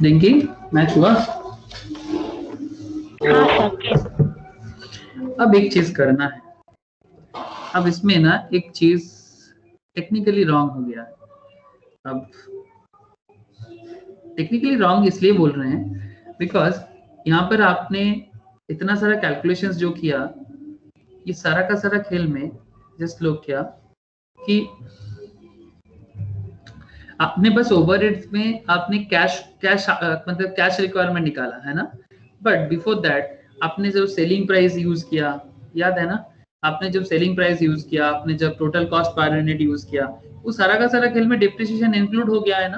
डिंकी मैच हुआ। अब एक चीज करना है, अब इसमें ना एक चीज टेक्निकली रॉन्ग हो गया है। अब टेक्निकली रॉन्ग इसलिए बोल रहे हैं बिकॉज यहाँ पर आपने इतना सारा कैलकुलेशंस जो किया, ये सारा का सारा खेल में जस्ट लोग क्या कि आपने बस ओवरहेड्स में आपने कैश मतलब कैश रिक्वायरमेंट निकाला है ना, बट बिफोर दैट आपने जब सेलिंग प्राइस यूज किया, याद है ना, आपने जब सेलिंग प्राइस यूज किया, आपने जब total cost per unit use किया, वो सारा का सारा खेल में डिप्रिसिएशन इंक्लूड हो गया है ना।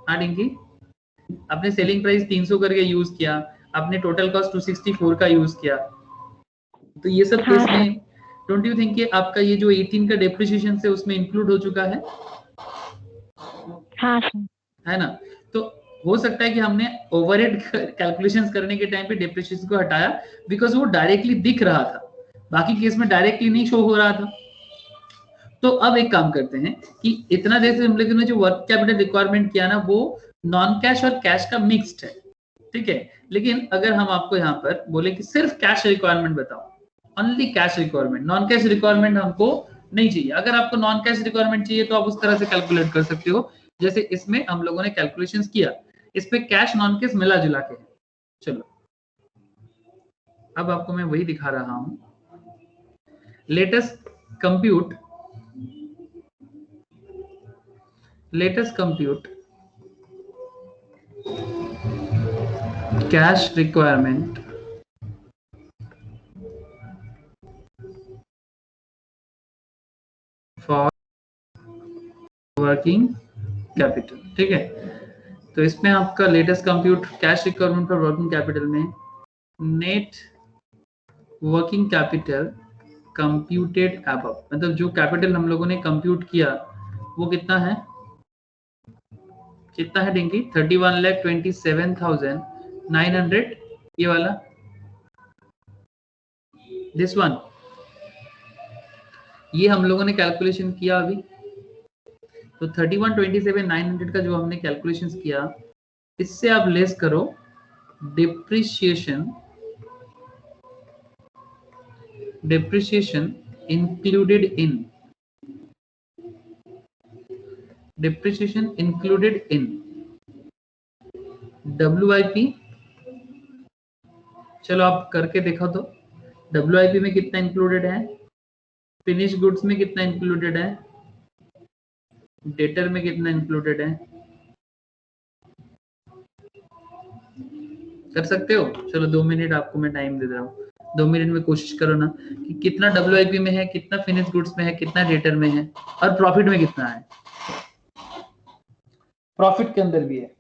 हाँ डिंकी, आपने सेलिंग प्राइस 300 करके यूज किया, आपने टोटल कॉस्ट 264 का यूज किया, तो ये सब केस में डोंट यू थिंक कि आपका ये जो 18 का डेप्रिसिएशन से उसमें इंक्लूड हो चुका है? हाँ है ना। तो हो सकता है कि हमने ओवरहेड कैलकुलेशंस करने के टाइम पे डेप्रिसिएशन को हटाया बिकॉज वो डायरेक्टली दिख रहा था, बाकी केस में डायरेक्टली नहीं शो हो रहा था। तो अब एक काम करते हैं कि इतना देर से हम लोगों ने जो वर्क कैपिटल रिक्वायरमेंट किया ना, वो नॉन कैश और कैश का मिक्स्ड है, ठीक है। लेकिन अगर हम आपको यहाँ पर बोले कि सिर्फ कैश रिक्वायरमेंट बताओ, only cash requirement, non cash requirement हमको नहीं चाहिए। अगर आपको नॉन कैश रिक्वायरमेंट चाहिए तो आप उस तरह से कैलकुलेट कर सकते हो जैसे इसमें हम लोगों ने कैलकुलेशंस किया, इस पे कैश नॉन कैश मिला जुला के। चलो अब आपको मैं वही दिखा रहा हूं। Latest compute cash requirement for working capital, ठीक है। तो इसमें आपका latest compute cash requirement for working capital में net working capital computed above, मतलब जो कैपिटल हम लोगों ने कंप्यूट किया वो कितना है, कितना है डिंकी, 31,27,900, ये वाला, दिस वन, ये हम लोगों ने कैलकुलेशन किया अभी। तो 31,27,900 का जो हमने कैलकुलेशन किया, इससे आप लेस करो depreciation included in, depreciation included in WIP। चलो आप करके देखो तो WIP में कितना इंक्लूडेड है, फिनिश गुड्स में कितना इंक्लूडेड है, डेटर में कितना इंक्लूडेड है, कर सकते हो? चलो 2 मिनट आपको मैं टाइम दे रहा हूँ, 2 मिनट में कोशिश करो ना कि कितना WIP में है, कितना फिनिश गुड्स में है, कितना डेटर में है, और प्रॉफिट में कितना है। प्रॉफिट के अंदर भी है।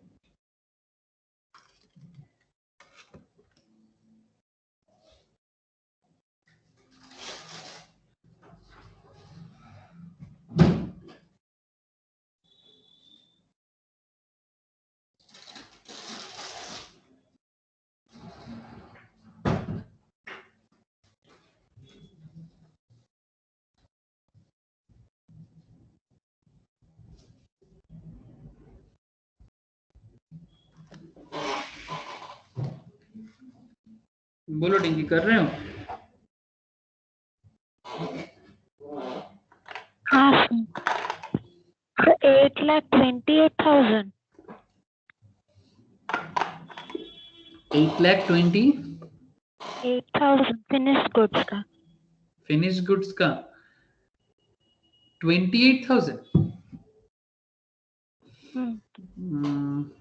बोलो डिंकी, कर रहे हो? हाँ सर, 8,28,000। 8,28,000 फिनिश गुड्स का। फिनिश गुड्स का 28,000।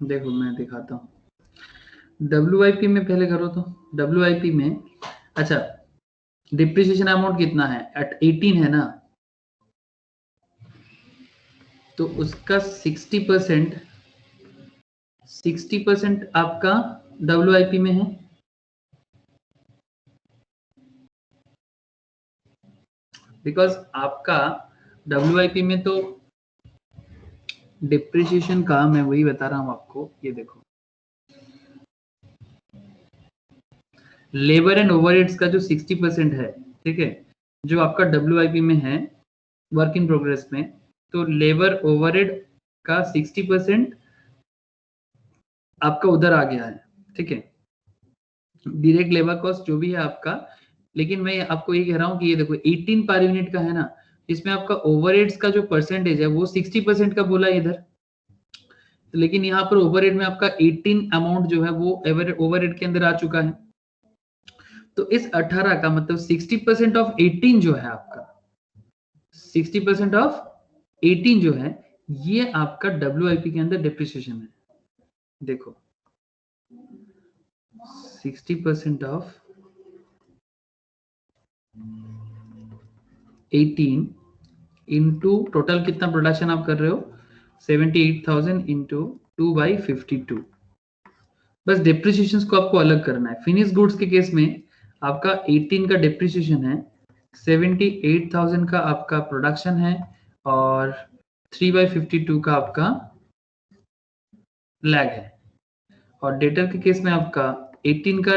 देखो मैं दिखाता हूँ। WIP में पहले करो तो WIP में, अच्छा डिप्रिसिएशन अमाउंट कितना है, 18 है ना, तो उसका 60% आपका WIP में है। बिकॉज आपका WIP में तो डिप्रिसिएशन का, मैं वही बता रहा हूं आपको, ये देखो लेबर एंड ओवरहेड्स का जो 60% है, ठीक है, जो आपका WIP में है वर्क इन प्रोग्रेस में, तो लेबर ओवरहेड का 60% आपका उधर आ गया है, ठीक है, डायरेक्ट लेबर कॉस्ट जो भी है आपका। लेकिन मैं आपको ये कह रहा हूँ कि ये देखो 18 पर यूनिट का है ना, इसमें आपका ओवरहेड्स का जो परसेंटेज है वो 60% का बोला इधर, लेकिन यहाँ पर ओवरहेड में आपका 18 अमाउंट जो है वो ओवरहेड के अंदर आ चुका है। तो इस 18 का मतलब 60% ऑफ 18 जो है आपका, 60% ऑफ 18 जो है ये आपका WIP के अंदर डिप्रिसिएशन है। देखो 60% ऑफ 18 इंटू टोटल कितना प्रोडक्शन आप कर रहे हो, 78,000 इंटू 2/52। बस डिप्रिसिएशन को आपको अलग करना है। फिनिश गुड्स के केस में आपका 18 का डिप्रिसिएशन है, 78,000 का आपका प्रोडक्शन है, और 3/52 का आपका लैग है। और डेटर के केस में आपका 18 का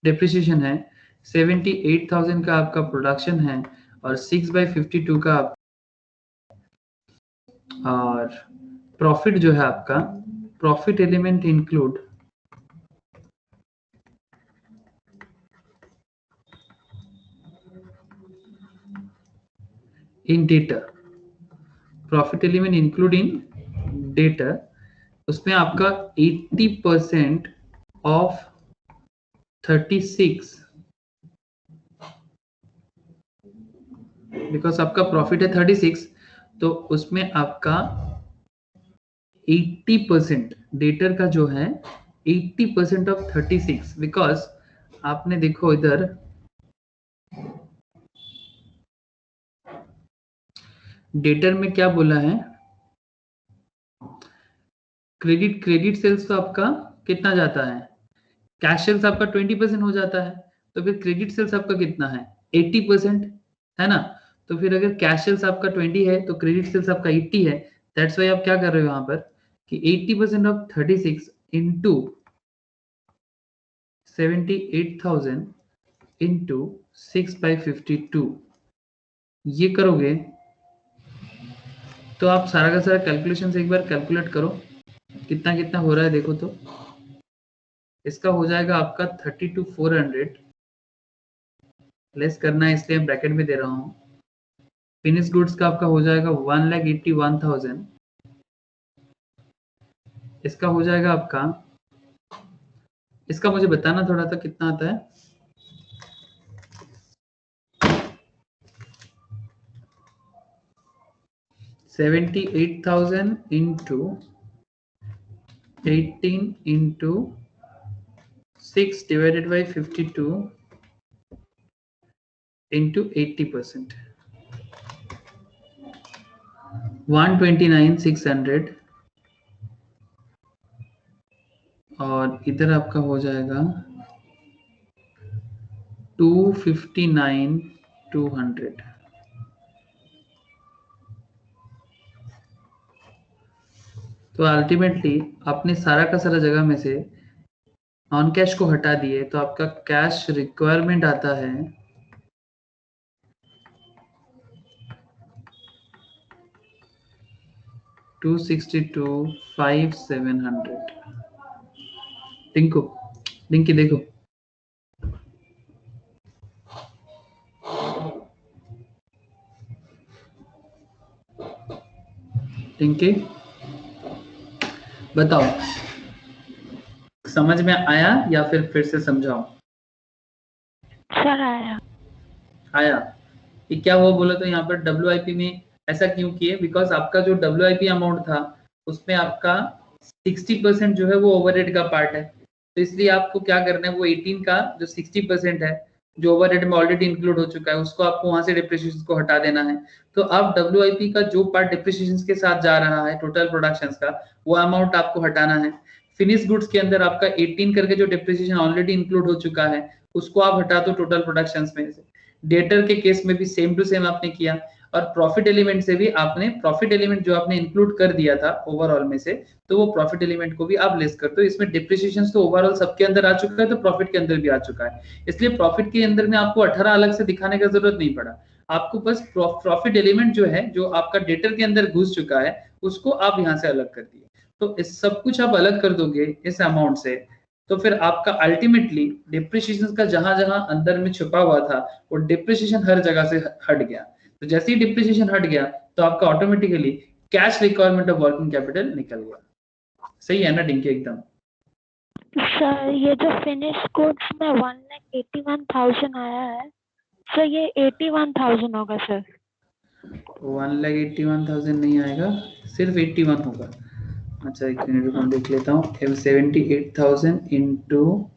डिप्रिसिएशन है, 78,000 का आपका प्रोडक्शन है, और 6/52 का और प्रॉफिट जो है आपका, profit element include in data, profit element include in data, उसमें आपका 80% ऑफ 36, बिकॉज आपका प्रॉफिट है 36, तो उसमें आपका 80% डेटर का जो है 80% ऑफ 36, बिकॉज आपने देखो इधर डेटर में क्या बोला है, क्रेडिट सेल्स तो आपका कितना जाता है, कैश सेल्स आपका 20% हो जाता है, तो फिर क्रेडिट सेल्स आपका कितना है 80%, है ना। तो फिर अगर कैश सेल्स आपका 20 है तो क्रेडिट सेल्स आपका 80 है। दैट्स वाई आप क्या कर रहे हो यहाँ पर कि 80% ऑफ 36 इंटू 78,000 इंटू 6/52, ये करोगे तो आप सारा का सारा कैलकुलेशन से एक बार कैलकुलेट करो कितना कितना हो रहा है। देखो तो इसका हो जाएगा आपका 32,400, लेस करना है इसलिए ब्रैकेट में दे रहा हूँ, फिनिश गुड्स का आपका हो जाएगा 1,81,000। इसका हो जाएगा आपका, इसका मुझे बताना थोड़ा सा कितना आता है। $78,000 into 18 into 6 divided by 52 into 80%, 129,600। और इधर आपका हो जाएगा 259,200। तो अल्टीमेटली आपने सारा का सारा जगह में से नॉन कैश को हटा दिए तो आपका कैश रिक्वायरमेंट आता है 262,500। डिंकी देखो, डिंकी बताओ समझ में आया या फिर से समझाओ? सर आया। कि क्या हुआ बोला तो यहाँ पर WIP में ऐसा क्यों किए? बिकॉज आपका जो WIP अमाउंट था उसमें आपका 60% जो है वो ओवरहेड का पार्ट है, तो इसलिए आपको क्या करना है, वो 18 का जो 60% है जो ओवरहेड में ऑलरेडी इंक्लूड हो चुका है उसको आपको वहां से डिप्रिसिएशन को हटा देना है। तो अब WIP का जो पार्ट डिप्रिसिएशन के साथ जा रहा है टोटल प्रोडक्शन का, वो अमाउंट आपको हटाना है। फिनिश गुड्स के अंदर आपका 18 करके जो डिप्रिसिएशन ऑलरेडी इंक्लूड हो चुका है उसको आप हटा दो टोटल प्रोडक्शन में से। डेटर के केस में भी सेम टू सेम आपने किया, और प्रॉफिट एलिमेंट से भी आपने प्रॉफिट एलिमेंट जो आपने इंक्लूड कर दिया था ओवरऑल में से, तो वो प्रॉफिट एलिमेंट को भी आप लेस कर दो। इसमें डिप्रिसिएशन तो ओवरऑल सबके अंदर आ चुका है, तो प्रॉफिट के अंदर भी आ चुका है, इसलिए प्रॉफिट के अंदर में आपको 18 अलग से दिखाने का जरूरत नहीं पड़ा। आपको बस प्रॉफिट एलिमेंट जो है जो आपका डेटर के अंदर घुस चुका है उसको आप यहाँ से अलग कर दिए। तो इस सब कुछ आप अलग कर दोगे इस अमाउंट से, तो फिर आपका अल्टीमेटली डिप्रिसिएशन का जहां जहां अंदर में छुपा हुआ था वो डिप्रिसिएशन हर जगह से हट गया। तो जैसे ही डिप्रिसिएशन हट गया तो आपका automatically cash requirement of working capital निकल गया। सही है ना डिंकी? एकदम सर ये जो फिनिश गुड्स में 1,81,000 आया है सर, ये 81,000 होगा सर। 1,81,000 नहीं आएगा, सिर्फ 81 होगा। अच्छा एक मिनट रुको, देख लेता हूँ। 78,000 इंटू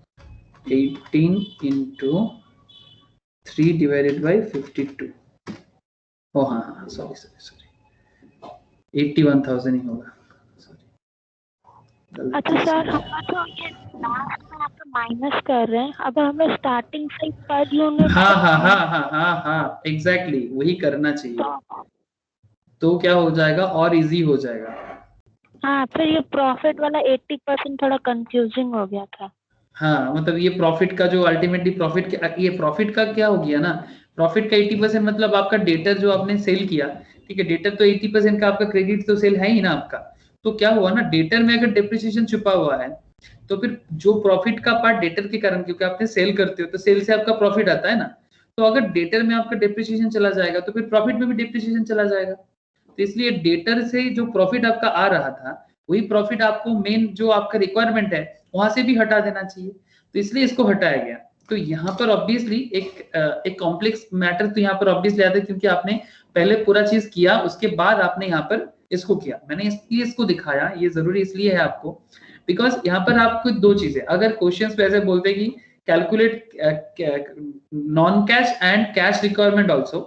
18 इंटू 3 डिवाइडेड बाई 52। ओ हाँ हाँ सॉरी 81,000 ही होगा। अच्छा सर, हम तो ये लास्ट में आप माइनस कर रहे हैं, अगर हमें स्टार्टिंग से पर यूनिट हाँ एग्जैक्टली वही करना चाहिए, तो क्या हो जाएगा और इजी हो जाएगा। हाँ, फिर ये प्रॉफिट वाला 80% थोड़ा कंफ्यूजिंग हो गया था। हाँ मतलब ये प्रॉफिट का जो अल्टीमेटली प्रॉफिट, ये प्रॉफिट का क्या हो गया ना, प्रॉफिट का 80% मतलब आपका डेटर जो आपने सेल किया, ठीक है, डेटर तो 80% का आपका क्रेडिट तो सेल है ही ना आपका। तो क्या हुआ ना, डेटर में अगर डिप्रिसिएशन छुपा हुआ है तो फिर जो प्रॉफिट का पार्ट डेटर के कारण, क्योंकि आपने सेल करते हो तो सेल से आपका प्रॉफिट आता है ना, तो अगर डेटर में आपका डिप्रिसिएशन चला जाएगा तो फिर प्रॉफिट में भी डिप्रिसिएशन चला जाएगा। तो इसलिए डेटर से जो प्रॉफिट आपका आ रहा था वही प्रॉफिट आपको मेन जो आपका रिक्वायरमेंट है वहां से भी हटा देना चाहिए, तो इसलिए इसको हटाया गया। तो यहाँ पर ऑब्वियसली एक कॉम्प्लेक्स मैटर तो यहाँ पर ऑब्वियसली आता है, क्योंकि आपने पहले पूरा चीज किया उसके बाद आपने यहाँ पर इसको किया। मैंने इसलिए इसको दिखाया, ये जरूरी इसलिए है आपको बिकॉज यहाँ पर आपको दो चीजें, अगर क्वेश्चंस पे ऐसे बोलते कि calculate non cash and cash requirement also,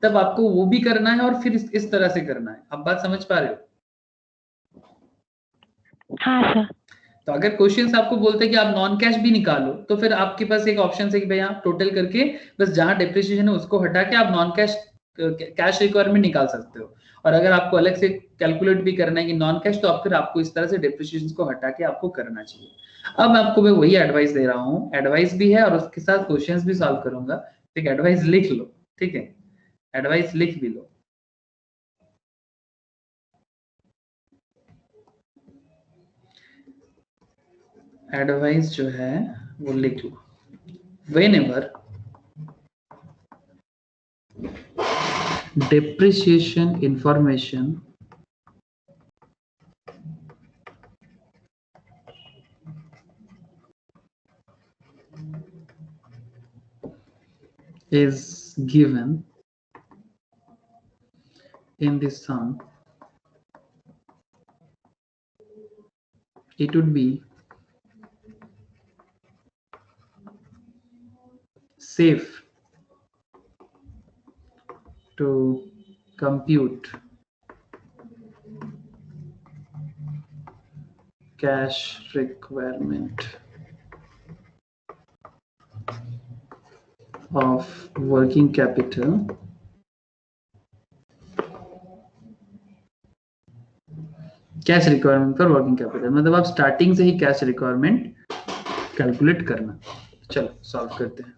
तब आपको वो भी करना है और फिर इस तरह से करना है। आप बात समझ पा रहे हो? हाँ सर। तो अगर क्वेश्चंस आपको बोलते हैं कि आप नॉन कैश भी निकालो, तो फिर आपके पास एक ऑप्शन है कि भाई आप टोटल करके बस जहां डिप्रिसिएशन है उसको हटा के आप नॉन कैश कैश रिक्वायरमेंट निकाल सकते हो। और अगर आपको अलग से कैलकुलेट भी करना है कि नॉन कैश, तो आप फिर आपको इस तरह से डिप्रिसिएशन को हटा के आपको करना चाहिए। अब आपको मैं वही एडवाइस दे रहा हूँ, एडवाइस भी है और उसके साथ क्वेश्चंस भी सॉल्व करूंगा। ठीक है, एडवाइस लिख लो, ठीक है, एडवाइस लिख भी लो। एडवाइस जो है वो लिख लो। Whenever depreciation information is given in the sum, it would be safe to compute cash requirement of working capital cash requirement for working capital, मतलब आप स्टार्टिंग से ही कैश रिक्वायरमेंट कैलकुलेट करना। चलो सॉल्व करते हैं,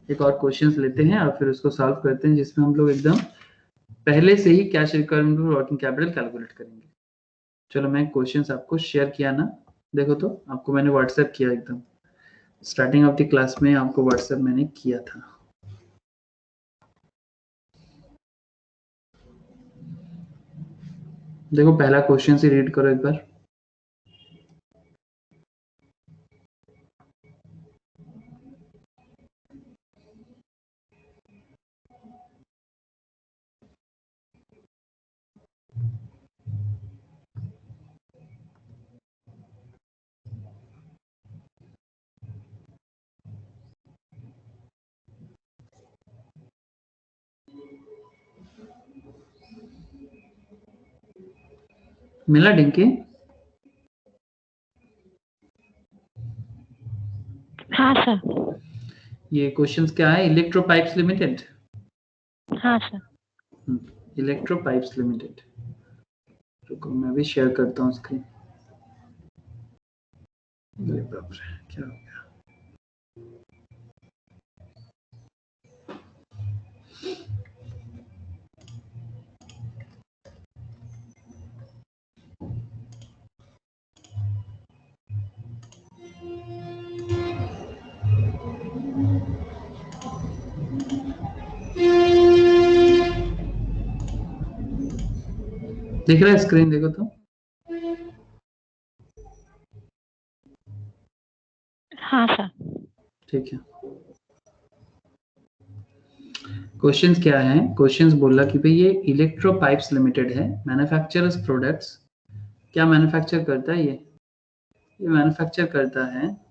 एक और क्वेश्चंस लेते हैं और फिर उसको सॉल्व करते हैं जिसमें हम लोग एकदम पहले से ही cash requirement for working capital calculate करेंगे। चलो मैं क्वेश्चंस आपको शेयर किया ना, देखो तो आपको मैंने व्हाट्सएप किया, एकदम स्टार्टिंग ऑफ द क्लास में आपको व्हाट्सएप मैंने किया था। देखो पहला क्वेश्चन से रीड करो एक बार। मिला डिंकी? हाँ सर। ये क्वेश्चंस क्या है? Electro pipes limited. हाँ सर। इलेक्ट्रो पाइप्स लिमिटेड, रुको मैं भी शेयर करता हूँ स्क्रीन। बाप रे क्या हो गया? दिख रहा है स्क्रीन? देखो तो। हाँ सर। ठीक है, क्वेश्चंस क्या है? क्वेश्चंस बोला कि भाई ये इलेक्ट्रो पाइप्स लिमिटेड है, मैन्युफैक्चरर्स प्रोडक्ट्स। क्या मैन्युफैक्चर करता है ये मैन्युफैक्चर करता है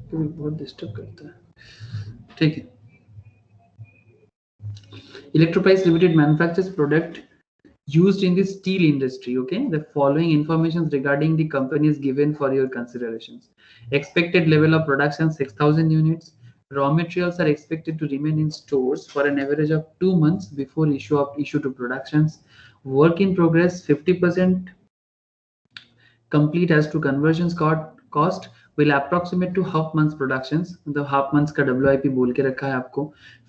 बहुत डिस्टर्ब करता है। ठीक है, Electropipes Limited manufactures product used in the steel industry. Okay, the following information regarding the company is given for your considerations. Expected level of production 6,000 units. Raw materials are expected to remain in stores for an average of 2 months before issue to productions. Work in progress 50% complete as to conversions cost will approximate to half months productions, the half months का WIP बोल के रखा है आपको।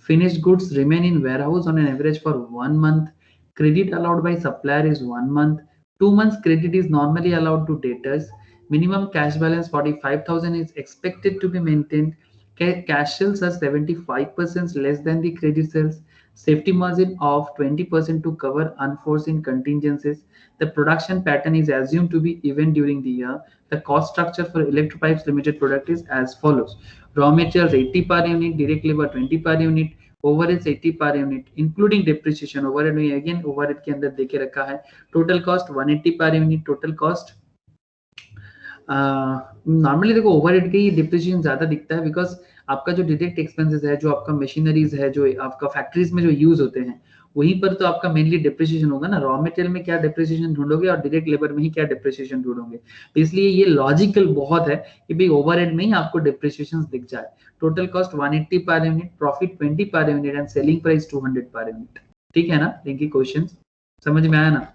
Finished goods remain in warehouse on an average for 1 month. Credit allowed by supplier is 1 month. 2 months credit is normally allowed to debtors. Minimum cash balance 45,000 is expected to be maintained. Cash sales are 75% less than the credit sales. Safety margin of 20% to cover unforeseen contingencies. The production pattern is assumed to be even during the year. The cost structure for Electropipes Limited product is as follows. Raw materials 80 per unit, direct labor 20 per unit, overheads 80 per unit, including depreciation. Overhead में again overhead के अंदर देके रखा है. Total cost 180 per unit. Total cost normally देखो overhead के ही depreciation ज्यादा दिखता है, बिकॉज आपका जो डायरेक्ट एक्सपेंसेस है, जो आपका मशीनरीज है, जो आपका फैक्ट्रीज में जो यूज होते हैं, वहीं पर तो आपका मेनली डिप्रिसिएशन होगा ना। रॉ मटेरियल में क्या डिप्रिसिएशन ढूंढोगे और डायरेक्ट लेबर में ही क्या डिप्रिसिएशन ढूंढोगे, तो इसलिए ये लॉजिकल बहुत है कि भाई ओवरहेड में ही आपको डिप्रिसिएशन दिख जाए। Total cost 180 per unit, profit 20 per unit and selling price 200 per unit. ठीक है ना? देखिए क्वेश्चन समझ में आया ना?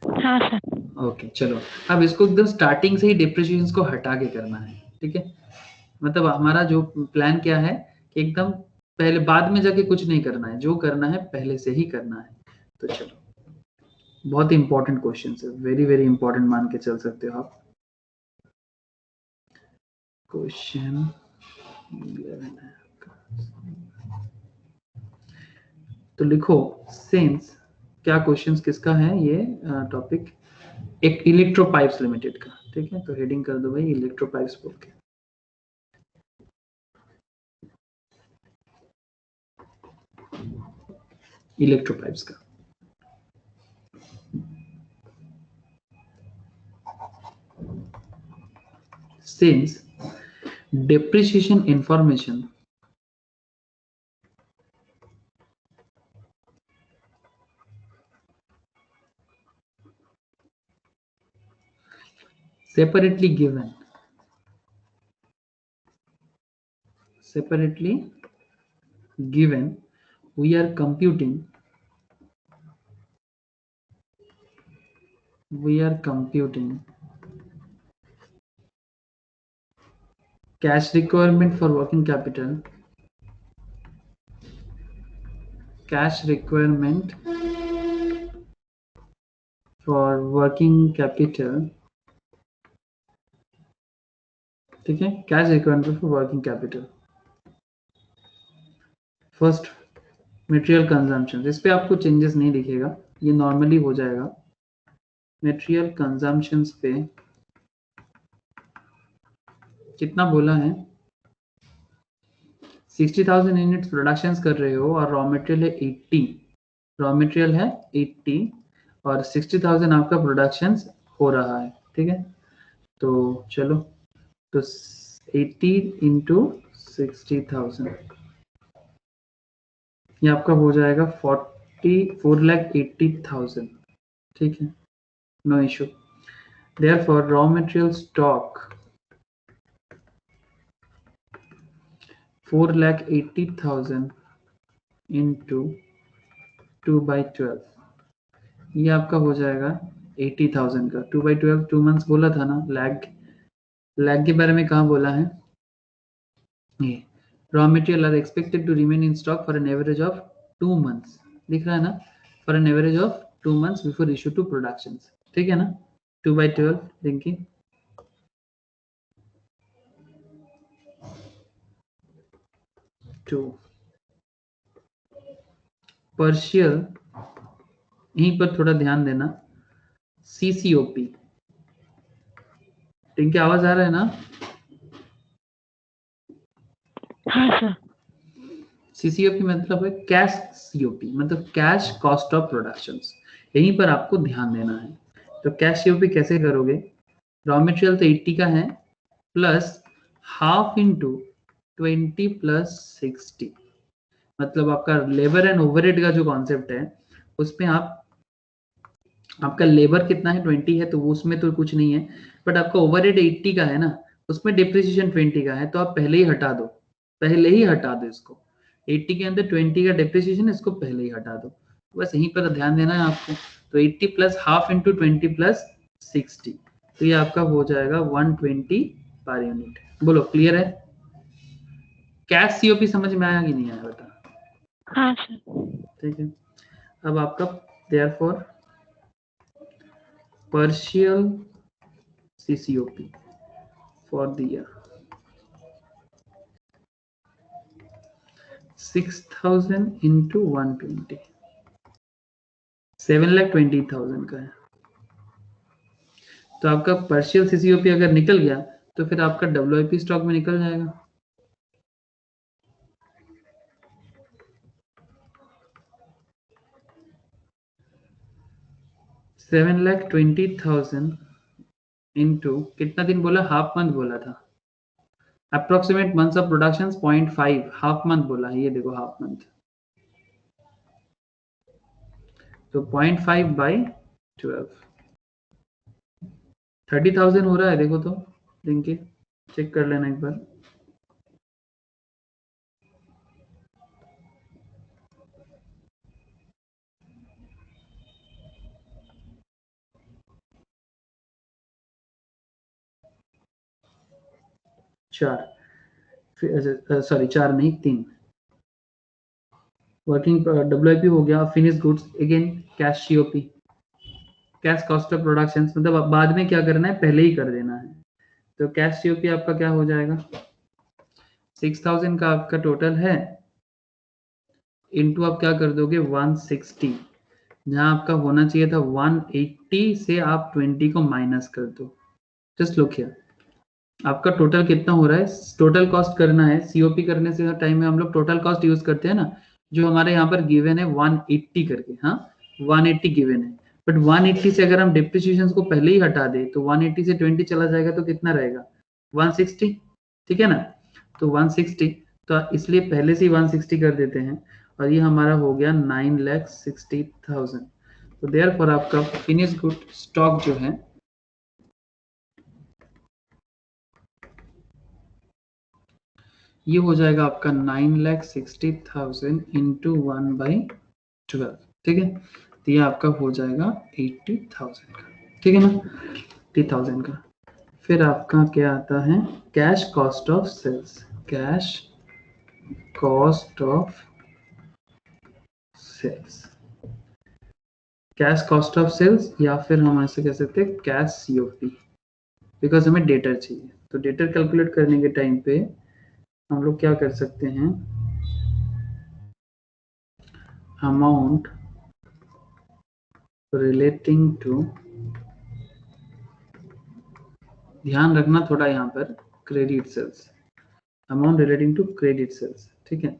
हाँ सर। ओके चलो, अब इसको एकदम स्टार्टिंग से ही डिप्रिसिएशन को हटा के करना है। ठीक है, मतलब हमारा जो प्लान क्या है कि एकदम पहले बाद में जाके कुछ नहीं करना है, जो करना है पहले से ही करना है। तो चलो, बहुत ही इंपॉर्टेंट क्वेश्चन है, वेरी वेरी इंपॉर्टेंट मान के चल सकते हो आप। क्वेश्चन 11 है, तो लिखो सिंस, क्या क्वेश्चन किसका है ये टॉपिक, एक इलेक्ट्रो पाइप्स लिमिटेड का, ठीक है। तो हेडिंग कर दो भाई इलेक्ट्रो पाइप्स बोल के। इलेक्ट्रो पाइप्स का since depreciation information separately given, we are computing cash requirement for working capital, cash requirement for working capital, ठीक है, cash requirement for working capital. First material consumption, इस पे आपको चेंजेस नहीं दिखेगा, ये नॉर्मली हो जाएगा। मटेरियल कंजम्पशंस पे कितना बोला है, 60,000 यूनिट्स प्रोडक्शन कर रहे हो और रॉ मटेरियल है 80, रॉ मटेरियल है 80 और 60,000 आपका प्रोडक्शन हो रहा है, ठीक है। तो चलो, तो 80 इंटू 60,000, ये आपका हो जाएगा 4,80,000, ठीक है, no issue. Therefore raw material stock 4,80,000 into 2/12, ये आपका हो जाएगा 80,000 का। 2/12 2 मंथ्स बोला था ना, लैग के बारे में कहाँ बोला है ये, raw material are expected to remain in stock for an average of 2 months, दिख रहा है ना, for an average of 2 months before issue to production, ठीक है ना। 2/12 रिंकी, टू पर्शियल, यहीं पर थोड़ा ध्यान देना, सीसीओपी, रिंकी आवाज आ रहा है ना? हाँ सर। सीसीओपी मतलब है कैश सीओपी, मतलब कैश कॉस्ट ऑफ प्रोडक्शन, यहीं पर आपको ध्यान देना है। तो कैश सीओपी कैसे करोगे, रॉ मटेरियल तो 80 का है प्लस हाफ इंटू 20 प्लस 60, मतलब आपका लेबर एंड ओवरहेड का जो कॉन्सेप्ट है उसमें आपका लेबर कितना है 20 है, तो वो उसमें तो कुछ नहीं है, बट आपका ओवरहेड 80 का है ना, उसमें डिप्रिसिएशन 20 का है, तो आप पहले ही हटा दो, इसको 80 के अंदर 20 का डिप्रिसिएशन, इसको पहले ही हटा दो, बस यहीं पर ध्यान देना है आपको। तो 80 प्लस हाफ इंटू 20 प्लस 60, तो ये आपका हो जाएगा 120 पर यूनिट। बोलो क्लियर है? कैश सीओपी समझ में आया कि नहीं आया बता? हाँ सर। ठीक है, अब आपका therefore partial CCOP for the year 6,000 into 120, 7,20,000 का है। तो आपका पार्शियल सीसीओपी अगर निकल गया तो फिर आपका डब्ल्यूआईपी स्टॉक में निकल जाएगा। $7,20,000 इंटू कितना दिन बोला, हाफ मंथ बोला था, approximate months of production 0.5, half month बोला है, ये देखो हाफ मंथ, तो 0.5/12 30,000 हो रहा है, देखो तो दिन के चेक कर लेना एक बार। 4, सॉरी 4 नहीं 3। वर्किंग WIP हो गया। Finish goods again cash COP, cash cost of production, मतलब बाद में क्या करना है, पहले ही कर देना है। तो कैश COP आपका क्या हो जाएगा, 6000 का आपका टोटल है, इनटू आप क्या कर दोगे 160, जहां आपका होना चाहिए था 180 से आप 20 को माइनस कर दो। जस्ट लुक हियर, आपका टोटल कितना हो रहा है, टोटल कॉस्ट करना है। COP करने से टाइम में हम लोग टोटल कॉस्ट यूज करते हैं ना, जो हमारे यहाँ पर गिवन है 180 करके, हाँ 180 गिवन है, बट 180 से अगर हम डिप्रिसिएशन को पहले ही हटा दे तो 180 से 20 चला जाएगा तो कितना रहेगा 160, ठीक है ना। तो 160, तो इसलिए पहले से ही 160 कर देते हैं, और ये हमारा हो गया 9,60,000। तो देयरफॉर आपका फिनिश गुड स्टॉक जो है ये हो जाएगा आपका 9,60,000 इंटू 1/12, ठीक है। तो ये आपका हो जाएगा 80,000 का, ठीक है ना, 80,000 का। फिर आपका क्या आता है, cash cost of sales, cash cost of sales, cash cost of sales, या फिर हम ऐसे कह सकते हैं कैश COP, बिकॉज हमें डेटर चाहिए। तो डेटर कैलकुलेट करने के टाइम पे हम लोग क्या कर सकते हैं, अमाउंट रिलेटिंग टू, ध्यान रखना थोड़ा यहाँ पर, credit sales, amount relating to credit sales, ठीक है।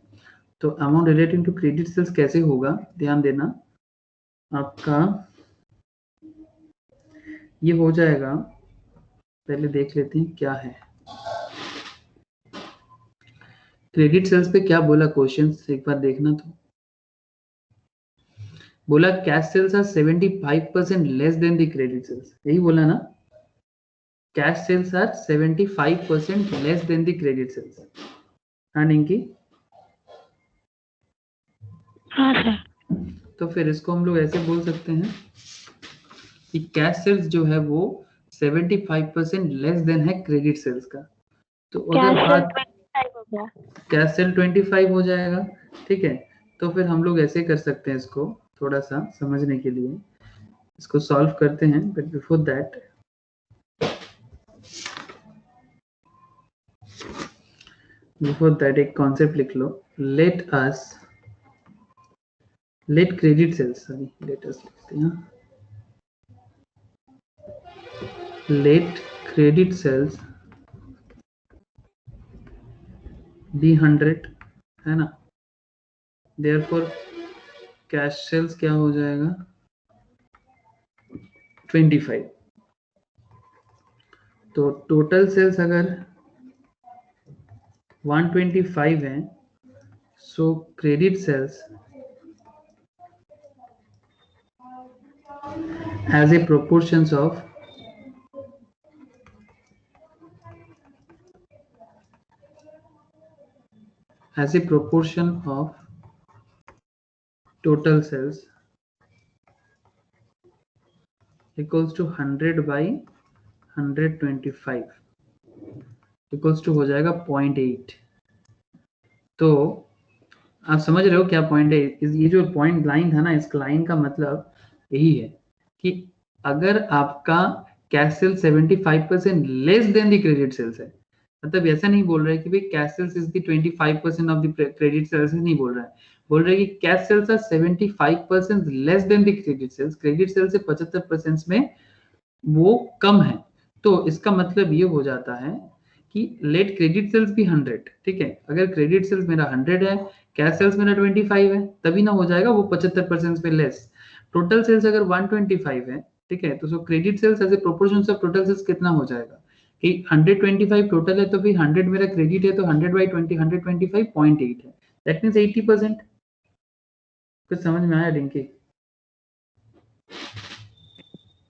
तो amount relating to credit sales कैसे होगा, ध्यान देना, आपका ये हो जाएगा, पहले देख लेते हैं क्या है क्रेडिट सेल्स पे, क्या बोला क्वेश्चन एक बार देखना। तो बोला cash sales are 75% less than the credit sales, यही बोला ना, cash sales are 75% less than the credit sales, हाँ निंकी। हाँ सर। तो फिर इसको हम लोग ऐसे बोल सकते हैं कि कैश सेल्स जो है वो 75% लेस देन है क्रेडिट सेल्स का। तो अगर कैश सेल बात 25 हो गया। कैश सेल 25 हो जाएगा, ठीक है। तो फिर हम लोग ऐसे कर सकते हैं, इसको थोड़ा सा समझने के लिए इसको सॉल्व करते हैं, बट बिफोर दैट एक कॉन्सेप्ट लिख लो, let credit sales, sorry let us लिखते हैं, लेट क्रेडिट सेल्स बी 100, है ना। देयरफॉर कैश सेल्स क्या हो जाएगा 25। तो टोटल सेल्स अगर 125 है, so credit sales as a proportions of as a proportion of total sales equals to 100 by 125 equals to हो जाएगा 0.8। तो आप समझ रहे हो क्या पॉइंट है, ये जो पॉइंट लाइन था ना, इस लाइन का मतलब यही है कि अगर आपका cash sale 75% less than the credit sales है, मतलब ऐसा नहीं बोल रहा है कि भाई cash sales is the 25% of the credit sales, नहीं बोल रहा है, बोल रहा है कि cash sales are 75% less than the credit sales, credit sales से 75% में वो कम है। तो इसका मतलब ये हो जाता है कि लेट क्रेडिट सेल्स भी 100, ठीक है। अगर क्रेडिट सेल्स मेरा 100 है, कैश सेल्स मेरा 25 है, तभी ना हो जाएगा वो 75% में लेस। टोटल सेल्स अगर 125 है, ठीक है, तो so credit sales as a proportion of total sales कितना हो जाएगा कि 125 टोटल है, तो फिर 100 मेरा क्रेडिट है, तो 100 बाई 20 125 0.8 है, दैट मीन्स 80%। कुछ समझ में आया रिंकी?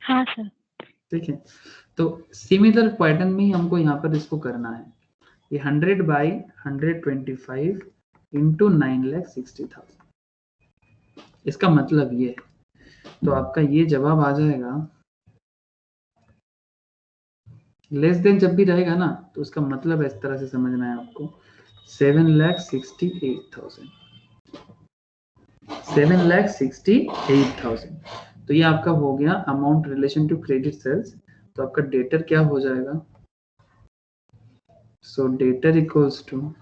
हाँ सर। ठीक है, तो सिमिलर पैटर्न में ही हमको यहाँ पर इसको करना है, ये 100 बाई 125 इंटू 9,60,000, इसका मतलब ये है। तो आपका ये जवाब आ जाएगा लेस देन जब भी रहेगा ना तो उसका मतलब इस तरह से समझना है आपको 7,68,000 7,68,000। तो ये आपका हो गया amount relation to credit sales. तो आपका डेटर क्या हो जाएगा? So debtor equals to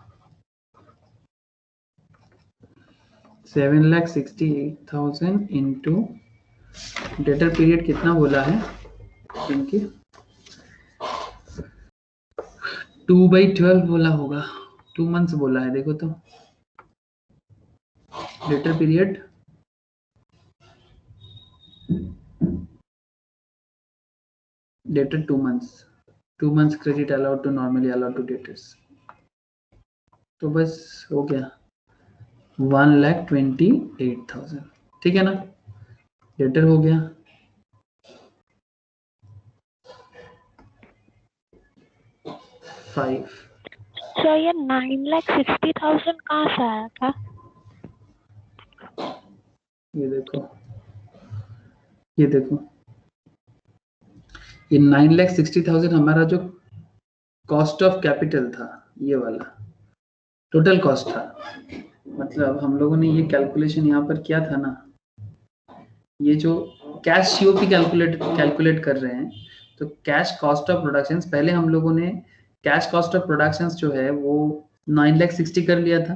7,68,000 into debtor period कितना बोला है इनकी? 2/12 बोला होगा, 2 मंथ्स बोला है। देखो तो debtor period debtor 2 months, 2 months credit allowed to normally allowed to debtors. तो बस हो गया 1,28,000। ठीक है ना, डेटर हो गया। फाइव। सर ये 9,60,000 कहाँ से आया था? ये देखो ये 9,60,000 हमारा जो कॉस्ट ऑफ कैपिटल था, ये वाला टोटल कॉस्ट था। मतलब हम लोगों ने ये कैलकुलेशन यहाँ पर किया था ना, ये जो कैश सीओपी कैलकुलेट कर रहे हैं, तो कैश कॉस्ट ऑफ प्रोडक्शंस पहले हम लोगों ने कैश कॉस्ट ऑफ प्रोडक्शंस जो है वो 9,60,000 कर लिया था।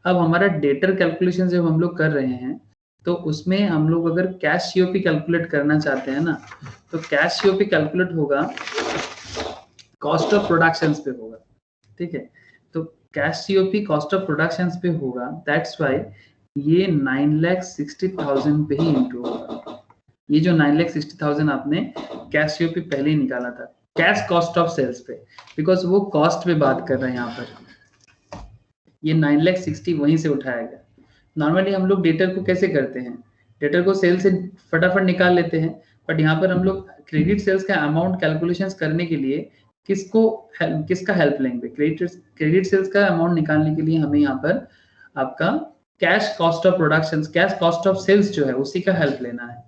अब हमारा डेटर कैलकुलेशन जब हम लोग कर रहे हैं तो उसमें हम लोग अगर कैश सीओपी कैलकुलेट करना चाहते हैं ना, तो कैश सीओपी कैलकुलेट होगा कॉस्ट ऑफ प्रोडक्शंस पे होगा। ठीक है, तो cash COP cost of productions पे होगा, दैट्स व्हाई ये 9,60,000 पे ही इंटू होगा। ये जो 9,60,000 आपने कैश सीओपी पहले ही निकाला था कैश कॉस्ट ऑफ सेल्स पे, बिकॉज वो कॉस्ट पे बात कर रहे हैं यहाँ पर। ये 9,60,000 वहीं से उठाया गया। नॉर्मली हम लोग डेटर को कैसे करते हैं, डेटर को सेल से फटाफट निकाल लेते हैं, बट यहाँ पर हम लोग क्रेडिट सेल्स का अमाउंट कैलकुलेशंस करने के लिए किसका हेल्प लेंगे? क्रेडिट सेल्स का अमाउंट निकालने के लिए हमें यहाँ पर आपका cash cost of production, cash cost of sales जो है उसी का हेल्प लेना है,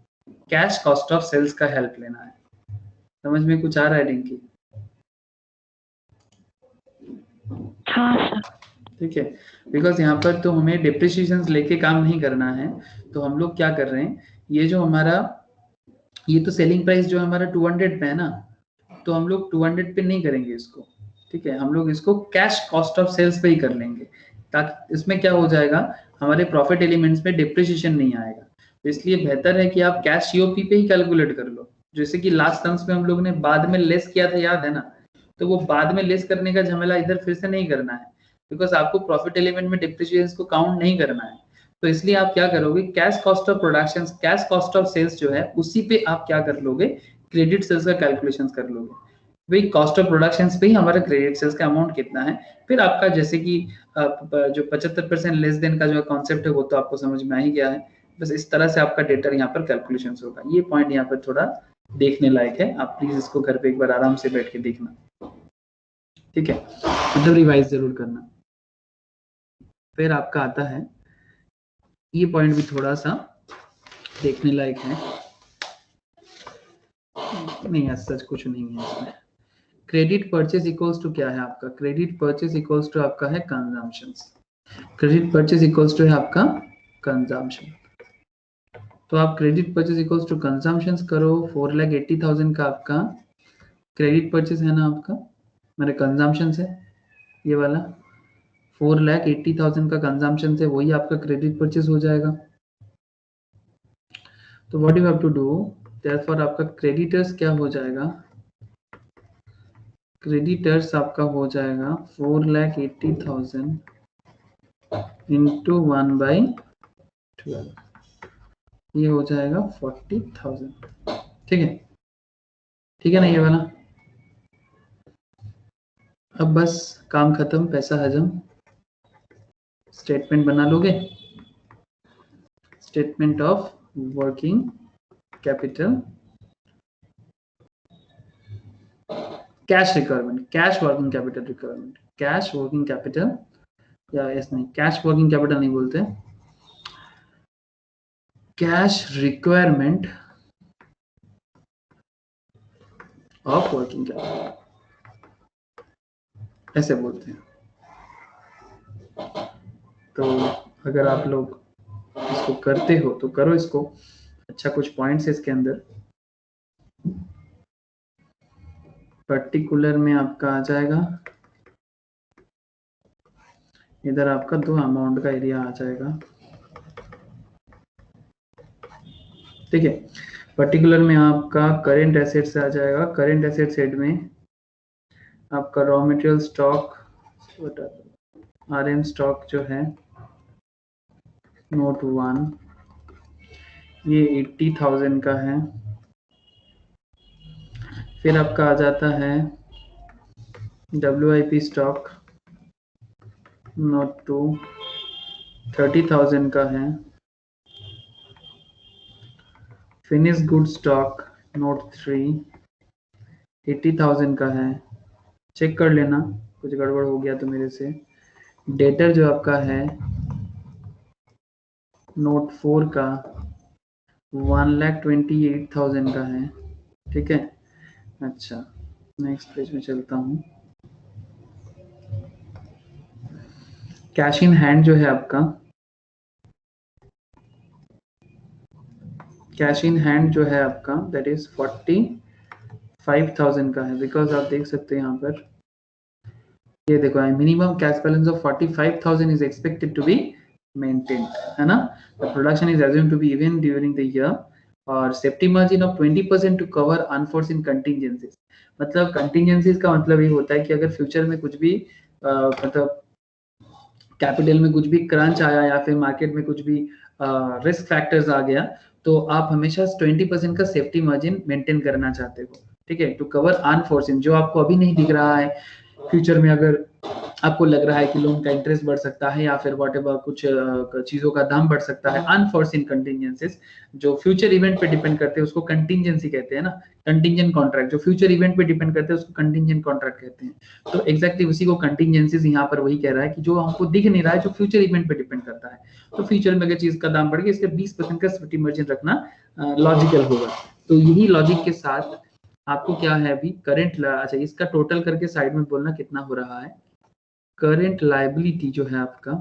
कैश कॉस्ट ऑफ सेल्स का हेल्प लेना है। समझ में कुछ आ रहा है डिंकी? हाँ सर। ठीक है, बिकॉज यहाँ पर तो हमें डिप्रिसिएशन लेके काम नहीं करना है। तो हम लोग क्या कर रहे हैं, ये जो हमारा ये तो सेलिंग प्राइस जो हमारा 200 पे है ना, तो हम लोग 200 पे नहीं करेंगे इसको। ठीक है, हम लोग इसको कैश कॉस्ट ऑफ सेल्स पे ही कर लेंगे, ताकि इसमें क्या हो जाएगा, हमारे प्रॉफिट एलिमेंट्स में डिप्रिसिएशन नहीं आएगा। तो इसलिए बेहतर है कि आप कैश सीओपी पे ही कैलकुलेट कर लो। जैसे कि लास्ट टर्म्स में हम लोग ने बाद में लेस किया था, याद है ना? तो वो बाद में लेस करने का झमेला इधर फिर से नहीं करना है, बिकॉज आपको प्रॉफिट एलिमेंट में डिप्रिसिएशन को काउंट नहीं करना है। तो इसलिए आप क्या करोगे, cash cost of production, cash cost of sales जो है उसी पे आप क्या कर लोगे, क्रेडिट सेल्स का कैलकुलेशन कर लोगे। वही कॉस्ट ऑफ प्रोडक्शन पे ही हमारा क्रेडिट सेल्स का अमाउंट कितना है। फिर आपका जैसे कि जो 75% लेस देन का जो कॉन्सेप्ट है वो तो आपको समझ में आ ही गया है। बस इस तरह से आपका डेटा यहाँ पर कैलकुलेशन होगा। ये पॉइंट यहाँ पर थोड़ा देखने लायक है, आप प्लीज इसको घर पे एक बार आराम से बैठ के देखना। ठीक है, मतलब रिवाइज जरूर करना। फिर आपका आता है, ये पॉइंट भी थोड़ा सा देखने लायक है, नहीं ऐसा सच कुछ नहीं है इसमें। क्रेडिट परचेज इक्वल्स टू क्या है आपका, क्रेडिट परचेज इक्वल्स टू आपका है consumptions. Credit purchase equals to है आपका कंजम्पशन। तो आप credit purchase equals to consumptions करो, 4,80,000 का आपका क्रेडिट परचेज है ना आपका, मेरे कंजम्पशन है ये वाला 4,80,000 का कंजम्पशन है, वही आपका क्रेडिट परचेज हो जाएगा। तो what you have to do, therefore आपका क्रेडिटर्स क्या हो जाएगा, क्रेडिटर्स आपका हो जाएगा 4,80,000 इंटू 1/12, ये हो जाएगा 40,000। ठीक है, ठीक है ना ये वाला। अब बस काम खत्म, पैसा हजम। स्टेटमेंट बना लोगे, statement of working capital, cash requirement, cash working capital requirement, cash working capital, या ऐसा नहीं, कैश वर्किंग कैपिटल नहीं बोलते, cash requirement of working capital. ऐसे बोलते हैं। तो अगर आप लोग इसको करते हो तो करो इसको, अच्छा कुछ पॉइंट्स है इसके अंदर। पर्टिकुलर में आपका आ जाएगा, इधर आपका 2 अमाउंट का एरिया आ जाएगा, ठीक है। पर्टिकुलर में आपका करेंट एसेट से आ जाएगा, करेंट एसेट सेट में आपका raw material stock, RM stock जो है नोट 1, ये 80,000 का है। फिर आपका आ जाता है WIP स्टॉक नोट 2, 30,000 का है। फिनिश गुड स्टॉक नोट 3, 80,000 का है। चेक कर लेना कुछ गड़बड़ हो गया तो मेरे से। डेटर जो आपका है नोट 4 का 1,28,000 का है, ठीक है। अच्छा नेक्स्ट पेज में चलता हूँ। कैश इन हैंड जो है आपका, कैश इन हैंड जो है आपका दैट इज 45,000 का है। बिकॉज आप देख सकते हैं यहाँ पर, ये देखो minimum cash balance of 45,000 is expected to be maintained, है ना। The production is assumed to be even during the year, और safety margin of 20% to cover unforeseen contingencies. मतलब कंटिजेंसीज का मतलब ये होता है कि अगर फ्यूचर में कुछ भी मतलब कैपिटल में कुछ भी क्रंच आया या फिर मार्केट में कुछ भी रिस्क फैक्टर्स आ गया, तो आप हमेशा 20% का सेफ्टी मार्जिन मेंटेन करना चाहते हो, ठीक है, टू कवर अनफोर्सिन, जो आपको अभी नहीं दिख रहा है। फ्यूचर में अगर आपको लग रहा है कि लोन का इंटरेस्ट बढ़ सकता है या फिर व्हाटएवर कुछ चीजों का दाम बढ़ सकता है, अनफोर्सिन कंटिजेंसीज जो फ्यूचर इवेंट पे डिपेंड करते हैं उसको कंटिजेंसी कहते हैं ना। कंटिजेंट कॉन्ट्रैक्ट जो फ्यूचर इवेंट पे डिपेंड करते हैं उसको कंटिजेंट कॉन्ट्रैक्ट कहते हैं। तो एग्जैक्टली उसी को कंटिजेंसीज यहाँ पर वही कह रहा है कि जो हमको दिख नहीं रहा है, जो फ्यूचर इवेंट पे डिपेंड करता है। तो फ्यूचर में अगर चीज का दाम बढ़ गया, इसका 20% का सेफ्टी मार्जिन रखना लॉजिकल होगा। तो यही लॉजिक के साथ आपको क्या है अभी करंट, अच्छा इसका टोटल करके साइड में बोलना कितना हो रहा है। करंट लायबिलिटी जो है आपका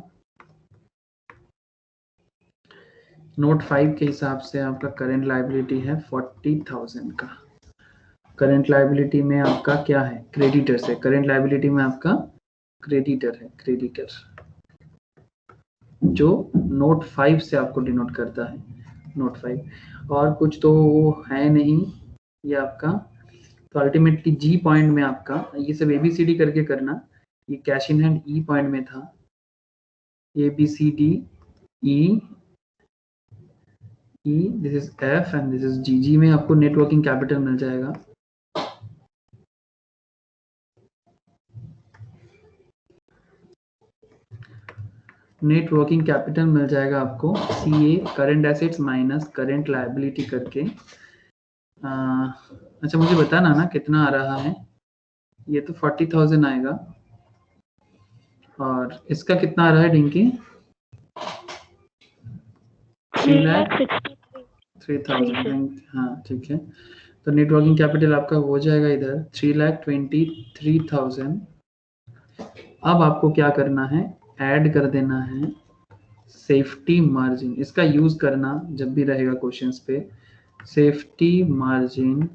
नोट 5 के हिसाब से आपका करंट लायबिलिटी है 40,000 का। करंट लायबिलिटी में आपका क्या है, क्रेडिटर से। करंट लायबिलिटी में आपका क्रेडिटर है, क्रेडिटर जो नोट 5 से आपको डिनोट करता है, नोट 5। और कुछ तो है नहीं ये आपका। तो अल्टीमेटली जी पॉइंट में आपका ये सब ABCD करके करना। ये cash in hand E point में था, ABCD E, this is F and this is G में आपको नेटवर्किंग कैपिटल मिल जाएगा। नेट वर्किंग कैपिटल मिल जाएगा आपको CA current assets minus current liability करके। अच्छा मुझे बताना ना कितना आ रहा है। ये तो 40,000 आएगा, और इसका कितना आ रहा है डिंकी? 3,63,000। हाँ ठीक है। तो नेट वर्किंग कैपिटल आपका हो जाएगा इधर 3,23,000। अब आपको क्या करना है, ऐड कर देना है सेफ्टी मार्जिन। इसका यूज करना जब भी रहेगा क्वेश्चंस पे। सेफ्टी मार्जिन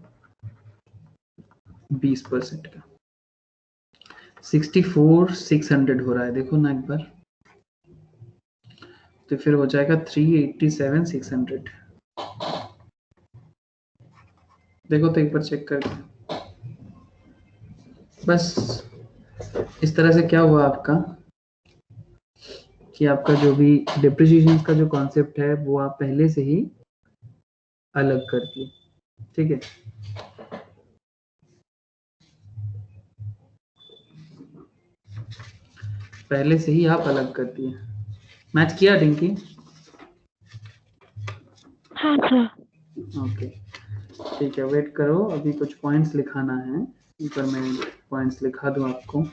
20% का 64,600 हो रहा है, देखो ना एक बार। तो फिर हो जाएगा 387,600। देखो तो एक बार चेक करके। बस इस तरह से क्या हुआ आपका कि आपका जो भी डिप्रिसिएशन का जो कॉन्सेप्ट है वो आप पहले से ही अलग कर दिए, ठीक है। पहले से ही आप अलग कर दिए। मैच किया डिंकी? हाँ सर। ओके ठीक है, वेट करो, अभी कुछ पॉइंट्स लिखाना है। ऊपर मैं पॉइंट्स लिखा दूं आपको।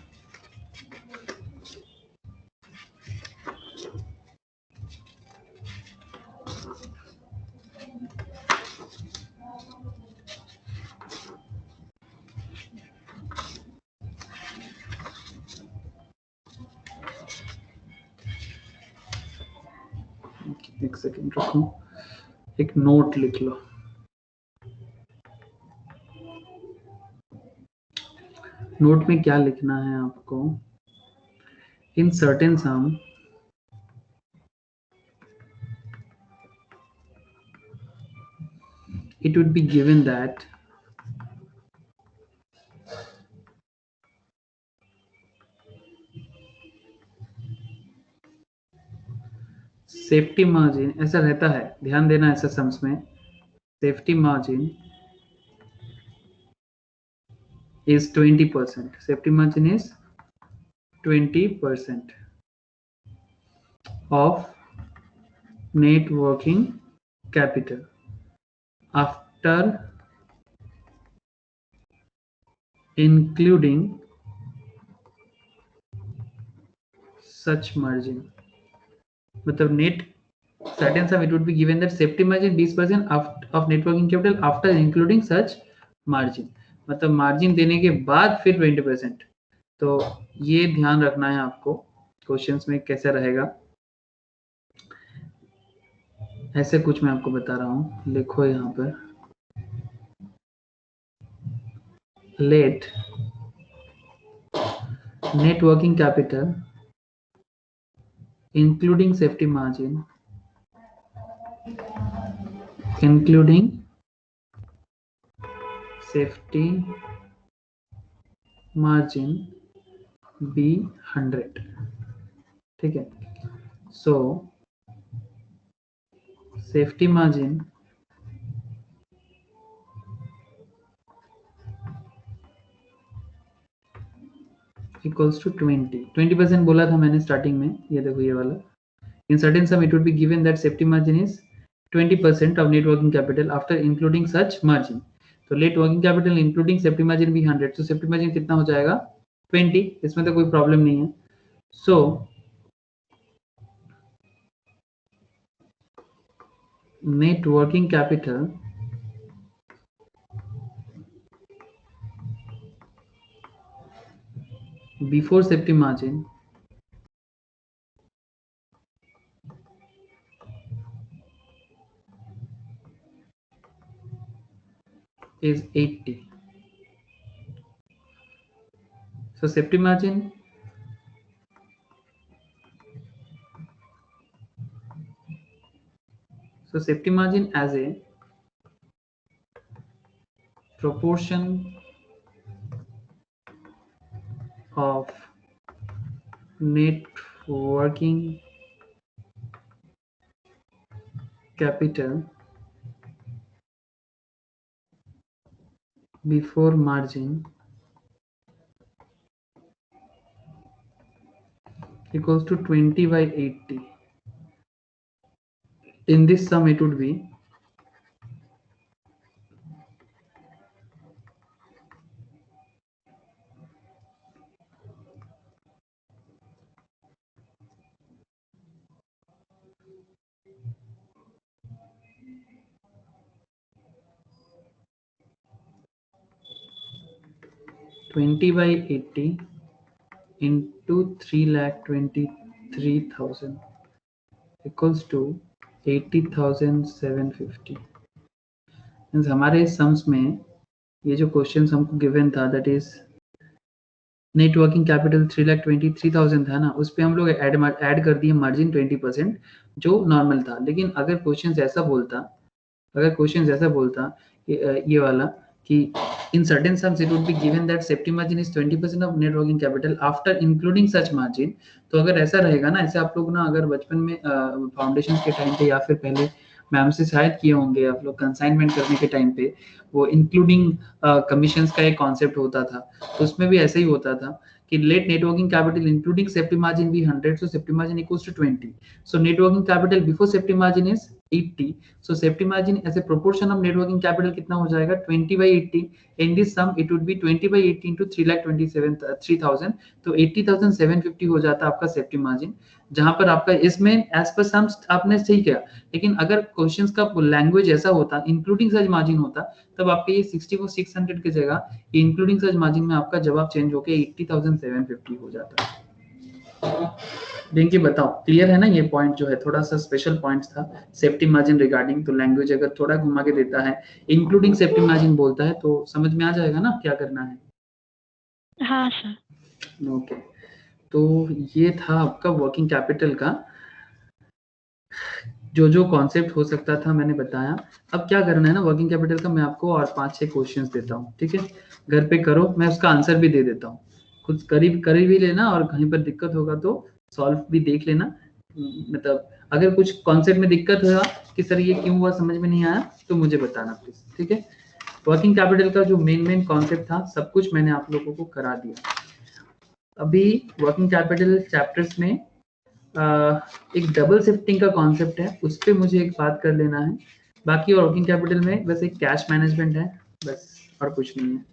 एक सेकंड रुको, एक नोट लिख लो। नोट में क्या लिखना है आपको? इन certain some it would be given that safety margin, ऐसा रहता है, ध्यान देना ऐसा सम्स में, safety margin is 20%. Safety margin is 20% of net working capital after including such margin. मतलब net certain sum, it would be given that safety margin 20% of net working capital after including such margin. मतलब margin देने के बाद फिर 20%। तो ये ध्यान रखना है आपको, क्वेश्चंस में कैसा रहेगा ऐसे कुछ मैं आपको बता रहा हूं। लिखो यहाँ पर, let net working capital including safety margin be 100, ठीक है। So safety margin equals to 20% बोला था मैंने स्टार्टिंग में, ये देखो ये वाला। In certain sum it would be given that safety margin is 20% of net working capital after including such margin. तो net working capital including safety margin भी 100, तो सेफ्टी मार्जिन कितना हो जाएगा 20, इसमें तो कोई प्रॉब्लम नहीं है। सो net working capital before safety margin is 80. So safety margin as a proportion of net working capital before margin equals to 20/80. In this sum it would be 20/80 into 3,23,000 equals to 80,750। Means हमारे sums में ये जो question हमको given था that is net working capital 3,23,000 था ना, उस पर हम लोग ऐड कर दिए मार्जिन 20% जो नॉर्मल था। लेकिन अगर क्वेश्चन ऐसा बोलता ये वाला कि in certain sums it would be given that safety margin is 20% of net working capital after including such margin, तो अगर ऐसा रहेगा ना, ऐसे आप लोग ना अगर बचपन में फाउंडेशन के टाइम पे या फिर पहले मैम से शायद किए होंगे आप लोग, कंसाइनमेंट करने के टाइम पे वो इंक्लूडिंग कमीशंस का एक कॉन्सेप्ट होता था, तो उसमें भी ऐसा ही होता था कि let net working capital including safety margin भी 100, so safety margin equals to 20, so net working capital before safety margin is 80, so safety margin as a proportion of net working capital कितना हो जाएगा 20/80। in this sum it would be 20/80 into 3,27,3,000, तो 80,750 हो जाता है आपका safety margin. जहां पर आपका इसमें एज पर सम्स आपने सही किया, लेकिन अगर क्वेश्चंस का लैंग्वेज ऐसा होता इंक्लूडिंग सच मार्जिन होता, तब आपके ये 64,600 की जगह इंक्लूडिंग सच मार्जिन में आपका जवाब चेंज होकर 80,750 हो जाता है। रिंकी बताओ, क्लियर है ना? ये पॉइंट जो है थोड़ा सा स्पेशल पॉइंट था, सेफ्टी मार्जिन रिगार्डिंग। तो लैंग्वेज अगर थोड़ा घुमा के देता है, इंक्लूडिंग सेफ्टी मार्जिन बोलता है, तो समझ में आ जाएगा ना क्या करना है। हाँ सर। ओके, तो ये था आपका वर्किंग कैपिटल का जो जो कॉन्सेप्ट हो सकता था मैंने बताया। अब क्या करना है ना वर्किंग कैपिटल का, मैं आपको और 5-6 क्वेश्चंस देता हूँ, ठीक है? घर पे करो, मैं उसका आंसर भी दे देता हूँ, खुद करीब करीब भी लेना, और कहीं पर दिक्कत होगा तो सॉल्व भी देख लेना। मतलब अगर कुछ कॉन्सेप्ट में दिक्कत हुआ कि सर ये क्यों हुआ, समझ में नहीं आया, तो मुझे बताना प्लीज, ठीक है? वर्किंग कैपिटल का जो मेन कॉन्सेप्ट था सब कुछ मैंने आप लोगों को करा दिया। अभी वर्किंग कैपिटल चैप्टर्स में एक डबल शिफ्टिंग का कॉन्सेप्ट है, उस पर मुझे एक बात कर लेना है। बाकी वर्किंग कैपिटल में बस एक कैश मैनेजमेंट है, बस और कुछ नहीं है।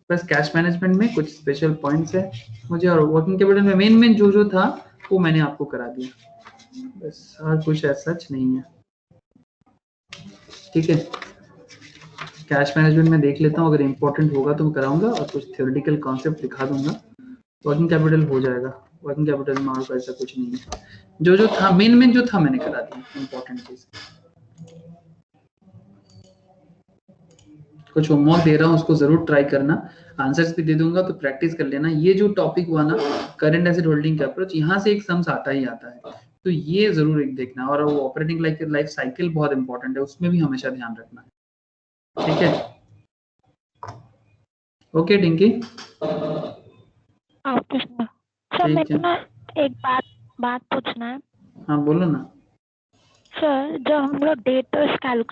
बस कैश मैनेजमेंट में कुछ स्पेशल पॉइंट्स है मुझे, और वर्किंग कैपिटल में मेन जो था वो मैंने आपको करा दिया, बस और कुछ ऐसा सच नहीं है, ठीक है? कैश मैनेजमेंट में देख लेता हूँ, अगर इंपॉर्टेंट होगा तो मैं कराऊंगा, और कुछ थ्योरेटिकल कॉन्सेप्ट दिखा दूंगा, वर्किंग कैपिटल हो जाएगा। वर्किंग कैपिटल में और ऐसा कुछ नहीं है, जो था मेन जो था मैंने करा दिया, इंपॉर्टेंट चीज। कुछ होमवर्क दे रहा हूँ, उसको जरूर ट्राई करना, आंसर्स भी दे दूंगा, तो प्रैक्टिस कर लेना। ये जो टॉपिक हुआ ना, करंट एसेट होल्डिंग अप्रोच, यहाँ से एक सम्स आता ही आता है, तो ये जरूर एक देखना। और वो ऑपरेटिंग लाइफ साइकिल बहुत इंपॉर्टेंट है, उसमें भी हमेशा ध्यान रखना है, ठीक है? Okay dinky, okay sir. Sir मेरे ठीक को है। ना एक बात पूछना है। हाँ बोलो ना। सर जब हम लोग डेटर्स कैलकुलेट